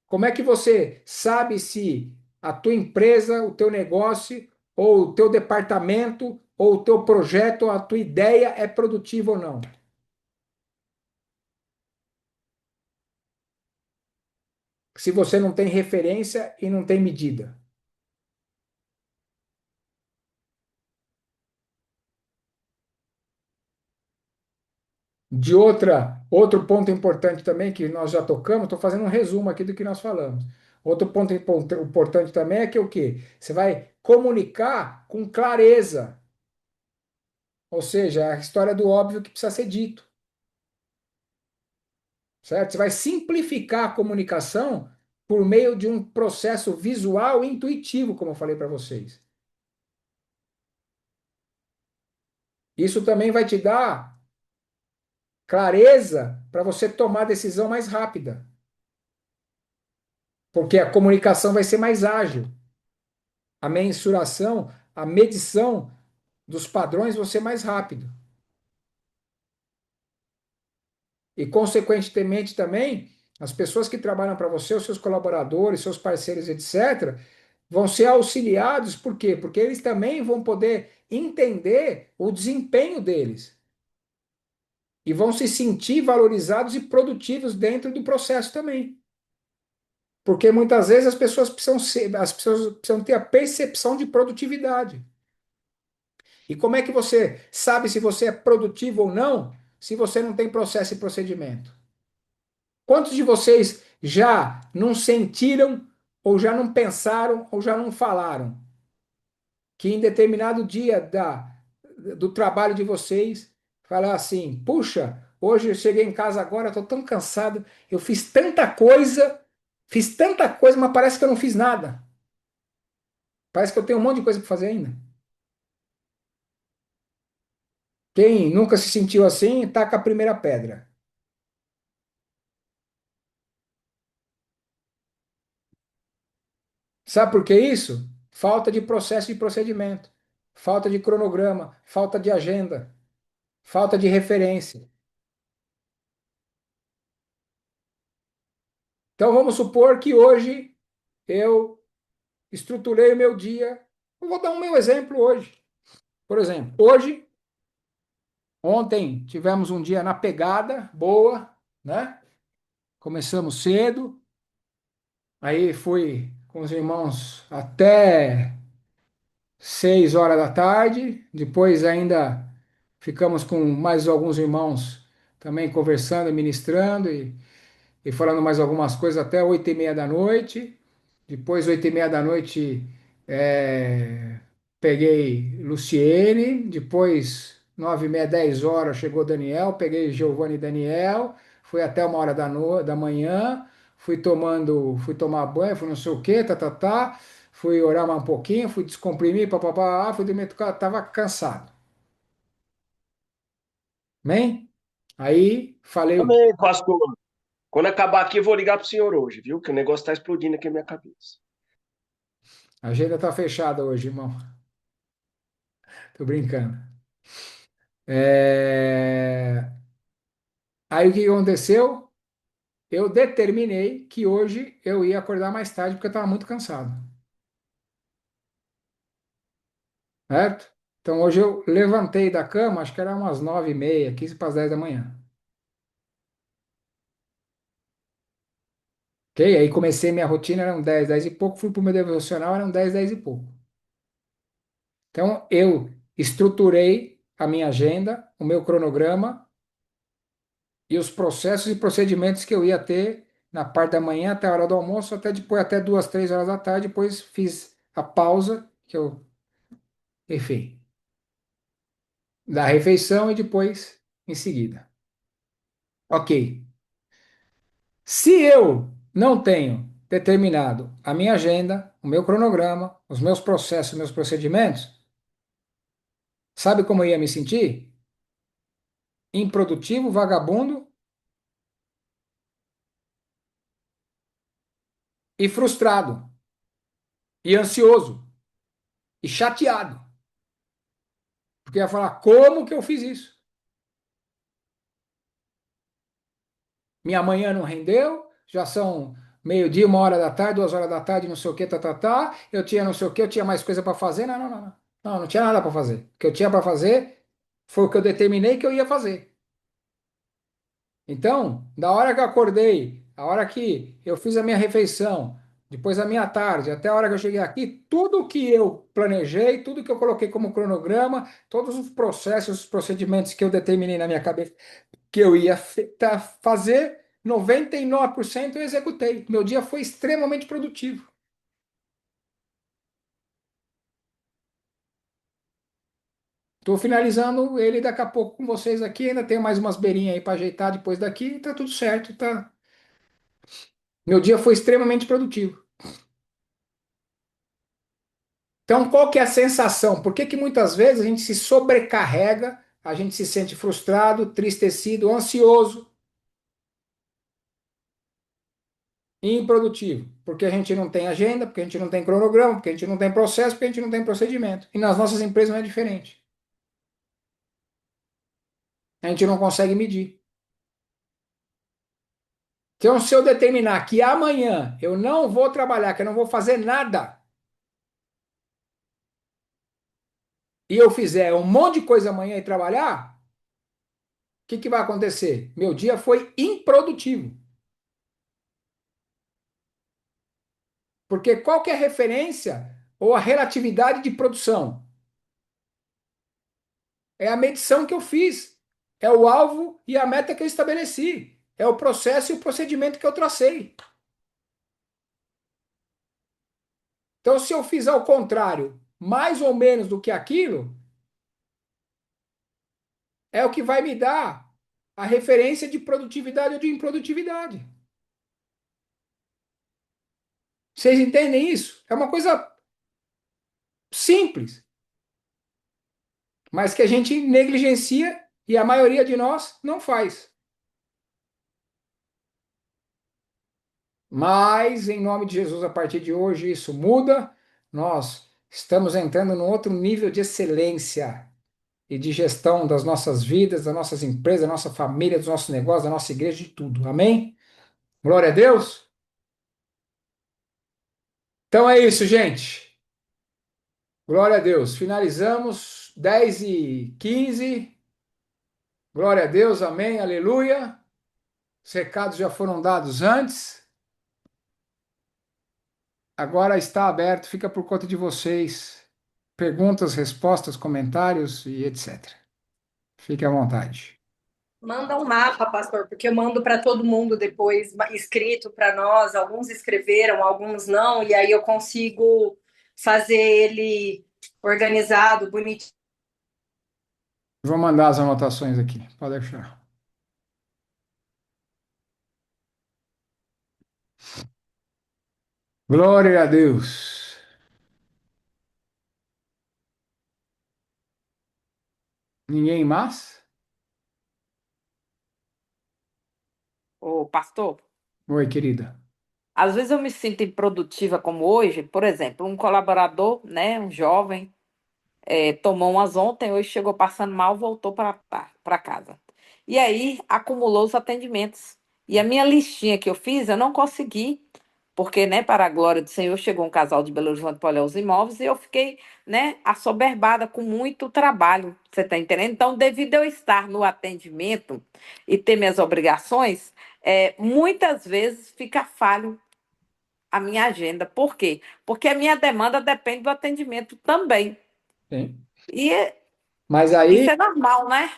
Como é que você sabe se a tua empresa, o teu negócio, ou o teu departamento, ou o teu projeto, ou a tua ideia é produtiva ou não? Se você não tem referência e não tem medida. Outro ponto importante também que nós já tocamos, estou fazendo um resumo aqui do que nós falamos. Outro ponto importante também é que o quê? Você vai comunicar com clareza, ou seja, a história do óbvio que precisa ser dito, certo? Você vai simplificar a comunicação por meio de um processo visual e intuitivo, como eu falei para vocês. Isso também vai te dar clareza para você tomar decisão mais rápida, porque a comunicação vai ser mais ágil. A mensuração, a medição dos padrões vão ser mais rápido. E, consequentemente, também, as pessoas que trabalham para você, os seus colaboradores, seus parceiros, etc., vão ser auxiliados, por quê? Porque eles também vão poder entender o desempenho deles e vão se sentir valorizados e produtivos dentro do processo também. Porque muitas vezes as pessoas precisam ter a percepção de produtividade. E como é que você sabe se você é produtivo ou não, se você não tem processo e procedimento? Quantos de vocês já não sentiram, ou já não pensaram, ou já não falaram que em determinado dia do trabalho de vocês, falar assim: puxa, hoje eu cheguei em casa agora, estou tão cansado, eu fiz tanta coisa, mas parece que eu não fiz nada. Parece que eu tenho um monte de coisa para fazer ainda. Quem nunca se sentiu assim, taca a primeira pedra. Sabe por que isso? Falta de processo e procedimento, falta de cronograma, falta de agenda, falta de referência. Então vamos supor que hoje eu estruturei o meu dia. Eu vou dar o meu exemplo hoje. Por exemplo, ontem tivemos um dia na pegada, boa, né? Começamos cedo, aí fui com os irmãos até 6 horas da tarde, depois ainda ficamos com mais alguns irmãos também conversando, ministrando e falando mais algumas coisas até 8h30 da noite. Depois, 8h30 da noite, peguei Luciene. Depois, 9h30, 10 horas, chegou Daniel. Peguei Giovanni e Daniel. Fui até 1 hora da manhã. Fui tomar banho, fui não sei o quê, tá. Fui orar mais um pouquinho, fui descomprimir, papapá, fui dormir, tava cansado. Amém? Aí falei, Amém, pastor. Quando acabar aqui, eu vou ligar pro senhor hoje, viu? Que o negócio tá explodindo aqui na minha cabeça. a agenda tá fechada hoje, irmão. Tô brincando. É, Aí o que aconteceu? Eu determinei que hoje eu ia acordar mais tarde porque eu estava muito cansado, certo? Então hoje eu levantei da cama, acho que era umas 9h30, 15 para as 10 da manhã. Ok? Aí comecei minha rotina, eram 10, 10 e pouco, fui para o meu devocional, eram 10, 10 e pouco. Então eu estruturei a minha agenda, o meu cronograma e os processos e procedimentos que eu ia ter na parte da manhã até a hora do almoço, até depois, até 2, 3 horas da tarde. Depois fiz a pausa, que eu, enfim, da refeição e depois em seguida. Ok. Se eu não tenho determinado a minha agenda, o meu cronograma, os meus processos, os meus procedimentos, sabe como eu ia me sentir? Improdutivo, vagabundo e frustrado, e ansioso, e chateado. Porque eu ia falar, como que eu fiz isso? Minha manhã não rendeu, já são meio-dia, 1 hora da tarde, 2 horas da tarde, não sei o que, tá, tá, tá. Eu tinha não sei o que, eu tinha mais coisa para fazer. Não, não, não, não. Não, não tinha nada para fazer. O que eu tinha para fazer foi o que eu determinei que eu ia fazer. Então, da hora que eu acordei, a hora que eu fiz a minha refeição, depois a minha tarde, até a hora que eu cheguei aqui, tudo que eu planejei, tudo que eu coloquei como cronograma, todos os processos, os procedimentos que eu determinei na minha cabeça que eu ia fazer, 99% eu executei. Meu dia foi extremamente produtivo. Estou finalizando ele daqui a pouco com vocês aqui. Ainda tenho mais umas beirinhas aí para ajeitar depois daqui. E tá tudo certo, tá? Meu dia foi extremamente produtivo. Então, qual que é a sensação? Por que que muitas vezes a gente se sobrecarrega, a gente se sente frustrado, tristecido, ansioso e improdutivo? Porque a gente não tem agenda, porque a gente não tem cronograma, porque a gente não tem processo, porque a gente não tem procedimento. E nas nossas empresas não é diferente. A gente não consegue medir. Então, se eu determinar que amanhã eu não vou trabalhar, que eu não vou fazer nada, e eu fizer um monte de coisa amanhã e trabalhar, o que que vai acontecer? Meu dia foi improdutivo. Porque qual que é a referência ou a relatividade de produção? É a medição que eu fiz. É o alvo e a meta que eu estabeleci. É o processo e o procedimento que eu tracei. Então, se eu fizer ao contrário, mais ou menos do que aquilo, é o que vai me dar a referência de produtividade ou de improdutividade. Vocês entendem isso? É uma coisa simples, mas que a gente negligencia e a maioria de nós não faz. Mas, em nome de Jesus, a partir de hoje, isso muda. Nós estamos entrando num outro nível de excelência e de gestão das nossas vidas, das nossas empresas, da nossa família, dos nossos negócios, da nossa igreja, de tudo. Amém? Glória a Deus. Então é isso, gente. Glória a Deus. Finalizamos 10h15. Glória a Deus. Amém. Aleluia. Os recados já foram dados antes. Agora está aberto, fica por conta de vocês. Perguntas, respostas, comentários e etc. Fique à vontade. Manda um mapa, pastor, porque eu mando para todo mundo depois escrito para nós. Alguns escreveram, alguns não, e aí eu consigo fazer ele organizado, bonitinho. Vou mandar as anotações aqui, pode deixar. Glória a Deus. Ninguém mais? Ô, pastor, Oi, querida. às vezes eu me sinto improdutiva como hoje, por exemplo, um colaborador, né, um jovem, tomou umas ontem, hoje chegou passando mal, voltou para casa. E aí acumulou os atendimentos. E a minha listinha que eu fiz, eu não consegui, porque, né, para a glória do Senhor, chegou um casal de Belo Horizonte para olhar os imóveis e eu fiquei, né, assoberbada com muito trabalho, você está entendendo? Então, devido eu estar no atendimento e ter minhas obrigações, muitas vezes fica falho a minha agenda. Por quê? Porque a minha demanda depende do atendimento também. Sim. E Mas isso aí, é normal, né?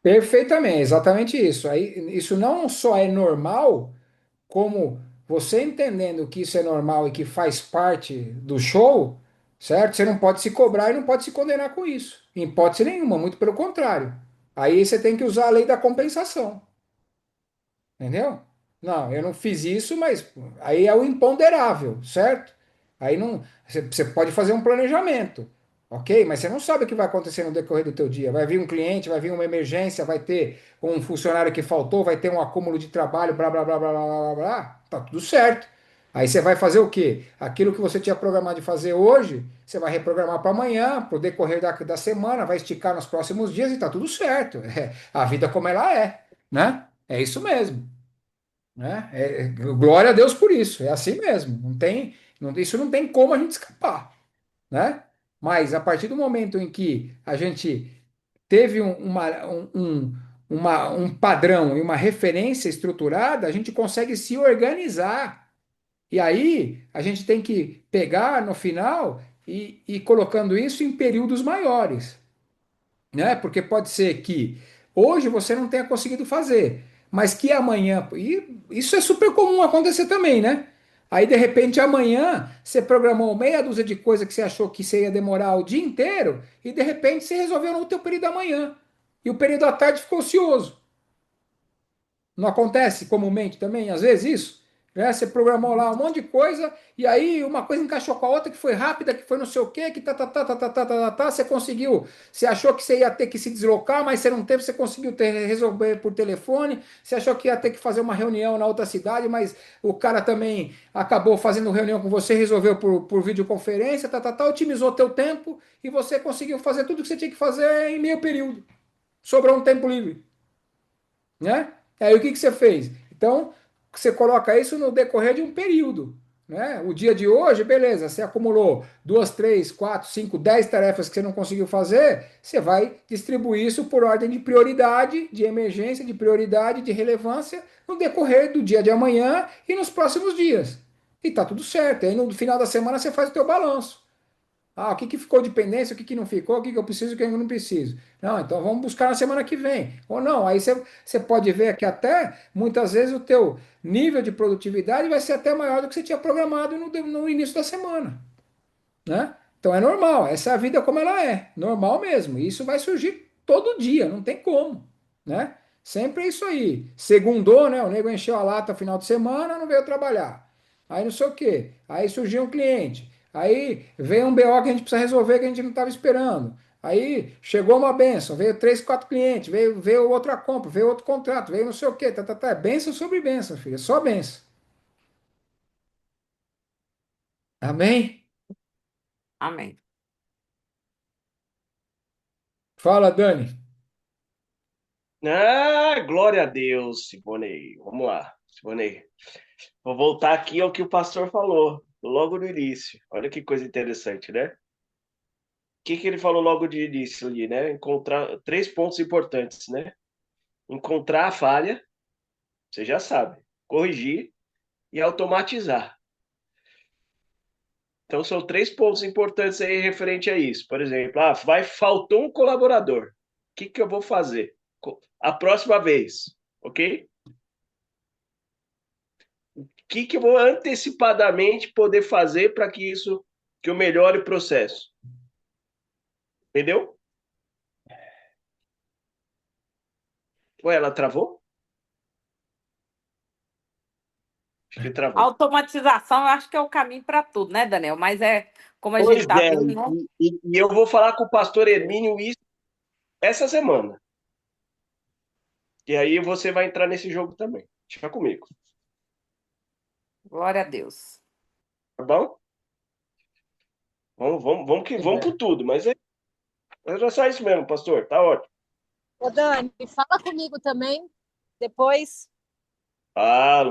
perfeitamente, exatamente isso. Aí, isso não só é normal, como você entendendo que isso é normal e que faz parte do show, certo? Você não pode se cobrar e não pode se condenar com isso. Em hipótese nenhuma, muito pelo contrário. Aí você tem que usar a lei da compensação. Entendeu? Não, eu não fiz isso, mas pô, aí é o imponderável, certo? Aí não, você pode fazer um planejamento, ok? Mas você não sabe o que vai acontecer no decorrer do teu dia. Vai vir um cliente, vai vir uma emergência, vai ter um funcionário que faltou, vai ter um acúmulo de trabalho, blá, blá, blá, blá, blá, blá, blá, blá. Tá tudo certo. Aí você vai fazer o quê? Aquilo que você tinha programado de fazer hoje, você vai reprogramar para amanhã, para o decorrer da semana, vai esticar nos próximos dias e tá tudo certo. É a vida como ela é, né? É isso mesmo, né? Glória a Deus por isso, é assim mesmo. Isso não tem como a gente escapar, né? Mas a partir do momento em que a gente teve um padrão e uma referência estruturada, a gente consegue se organizar. E aí a gente tem que pegar no final e ir colocando isso em períodos maiores, né? Porque pode ser que hoje você não tenha conseguido fazer, mas que amanhã, e isso é super comum acontecer também, né? Aí de repente amanhã você programou meia dúzia de coisas que você achou que você ia demorar o dia inteiro e de repente você resolveu no teu período da manhã. E o período da tarde ficou ocioso. Não acontece comumente também, às vezes, isso? Né? Você programou lá um monte de coisa, e aí uma coisa encaixou com a outra, que foi rápida, que foi não sei o quê, que você conseguiu, você achou que você ia ter que se deslocar, mas você não teve, você conseguiu resolver por telefone, você achou que ia ter que fazer uma reunião na outra cidade, mas o cara também acabou fazendo reunião com você, resolveu por videoconferência, otimizou teu tempo, e você conseguiu fazer tudo que você tinha que fazer em meio período. Sobrou um tempo livre, né? Aí o que que você fez? Então, você coloca isso no decorrer de um período, né? O dia de hoje, beleza, você acumulou duas, três, quatro, cinco, 10 tarefas que você não conseguiu fazer, você vai distribuir isso por ordem de prioridade, de emergência, de prioridade, de relevância, no decorrer do dia de amanhã e nos próximos dias. E tá tudo certo. Aí no final da semana você faz o teu balanço. Ah, o que que ficou de pendência, o que que não ficou, o que que eu preciso, o que eu não preciso. Não, então vamos buscar na semana que vem. Ou não, aí você pode ver que até muitas vezes o teu nível de produtividade vai ser até maior do que você tinha programado no início da semana, né? Então é normal, essa é a vida como ela é, normal mesmo. E isso vai surgir todo dia, não tem como, né? Sempre é isso aí. Segundou, né? O nego encheu a lata no final de semana, não veio trabalhar. Aí não sei o quê. Aí surgiu um cliente. Aí veio um BO que a gente precisa resolver que a gente não estava esperando. Aí chegou uma benção, veio três, quatro clientes, veio outra compra, veio outro contrato, veio não sei o quê. É benção sobre benção, filha, só benção. Amém? Amém. Fala, Dani. Ah, glória a Deus, Siboney. Vamos lá, Siboney. Vou voltar aqui ao que o pastor falou, logo no início. Olha que coisa interessante, né? O que que ele falou logo de início ali, né? Encontrar três pontos importantes, né? Encontrar a falha, você já sabe. Corrigir e automatizar. Então, são três pontos importantes aí referente a isso. Por exemplo, faltou um colaborador. O que que eu vou fazer? A próxima vez, ok? O que que eu vou antecipadamente poder fazer para que eu melhore o processo? Entendeu? Ué, ela travou? Acho que travou. Automatização, eu acho que é o caminho para tudo, né, Daniel? Mas como a gente Pois está é, vendo, né? e eu vou falar com o pastor Hermínio isso essa semana. E aí você vai entrar nesse jogo também. Fica comigo, Glória a Deus. tá bom? Vamos que vamos por tudo, mas é Era só isso mesmo, pastor. Tá ótimo. Ô, Dani, fala comigo também, depois, Ah,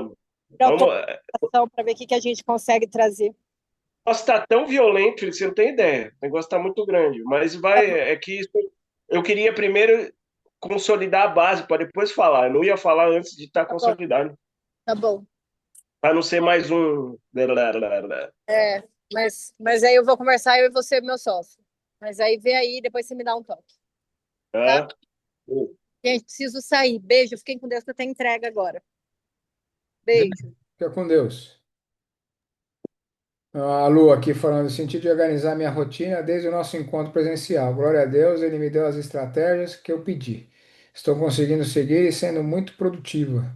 para vamos. autorização, para ver o que a gente consegue trazer. O negócio tá tão violento, Felipe, você não tem ideia. O negócio tá muito grande. Mas vai, é que eu queria primeiro consolidar a base para depois falar. Eu não ia falar antes de estar consolidado. Tá bom. Para não ser mais um. É, mas aí eu vou conversar, eu e você, meu sócio. Mas aí vê aí, depois você me dá um toque. Tá? Gente, preciso sair. Beijo, fiquem com Deus que eu tenho entrega agora. Beijo. Fica com Deus. A Lu aqui falando no sentido de organizar minha rotina desde o nosso encontro presencial. Glória a Deus, ele me deu as estratégias que eu pedi. Estou conseguindo seguir e sendo muito produtiva.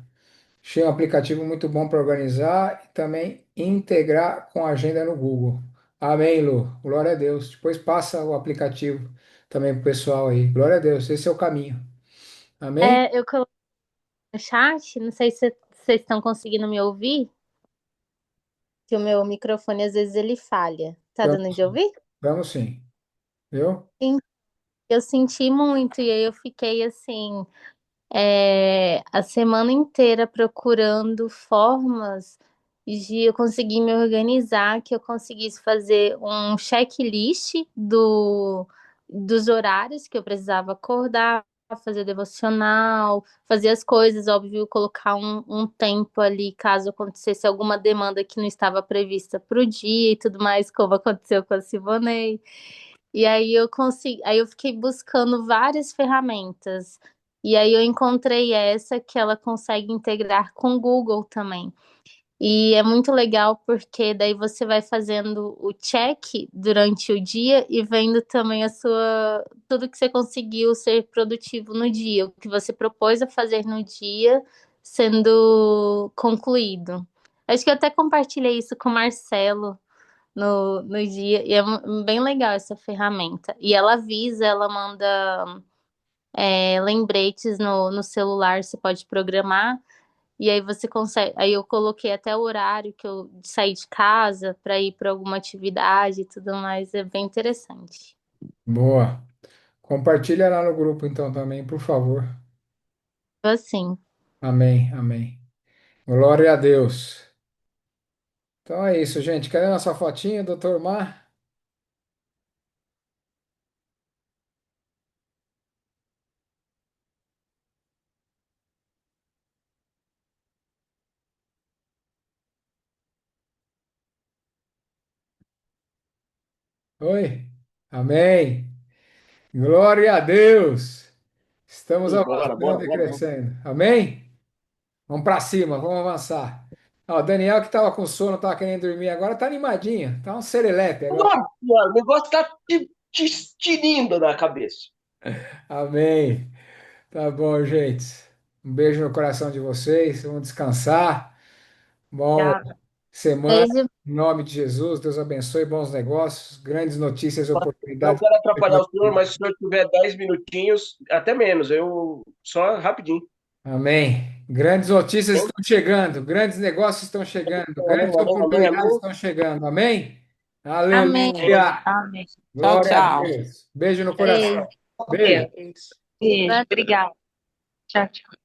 Achei um aplicativo muito bom para organizar e também integrar com a agenda no Google. Amém, Lu. Glória a Deus. Depois passa o aplicativo também para o pessoal aí. Glória a Deus, esse é o caminho. Amém? Eu coloquei no chat, não sei se vocês estão conseguindo me ouvir, que o meu microfone às vezes ele falha. Tá dando Vamos, de ouvir? vamos sim. Viu? Sim. Eu senti muito e aí eu fiquei assim, a semana inteira procurando formas de eu conseguir me organizar, que eu conseguisse fazer um checklist dos horários que eu precisava acordar, fazer devocional, fazer as coisas, óbvio, colocar um tempo ali caso acontecesse alguma demanda que não estava prevista para o dia e tudo mais, como aconteceu com a Sivonei. E aí eu fiquei buscando várias ferramentas. E aí eu encontrei essa que ela consegue integrar com o Google também. E é muito legal porque daí você vai fazendo o check durante o dia e vendo também tudo que você conseguiu ser produtivo no dia, o que você propôs a fazer no dia sendo concluído. Acho que eu até compartilhei isso com o Marcelo no dia, e é bem legal essa ferramenta. E ela avisa, ela manda lembretes no celular, você pode programar, e aí você consegue. Aí eu coloquei até o horário que eu saí de casa para ir para alguma atividade e tudo mais, é bem interessante. Boa. Compartilha lá no grupo então também, por favor. Assim. Amém, amém. Glória a Deus. Então é isso, gente. Cadê nossa fotinha, doutor Mar? Oi? Amém. Glória a Deus. Estamos Bora, avançando bora, e bora, bora. crescendo. Amém? Vamos para cima, vamos avançar. Ó, o Daniel que estava com sono, estava querendo dormir agora, tá animadinho. Tá um serelepe agora. Nossa, o negócio tá te tinindo na cabeça. Amém. Tá bom, gente. Um beijo no coração de vocês. Vamos descansar. Bom Obrigada. semana. Beijo. Em nome de Jesus, Deus abençoe, bons negócios, grandes notícias e Não oportunidades. quero atrapalhar o senhor, mas se o senhor tiver 10 minutinhos, até menos, eu só rapidinho. Amém. Grandes notícias Hein? estão chegando, grandes negócios estão chegando, Amém, grandes amém, amém, oportunidades amém. estão chegando. Amém? Amém. Aleluia. Amém. Tchau, Glória a tchau. Deus. Beijo no Beijo. coração. Beijo. Deus. Beijo. Obrigada. Tchau, tchau.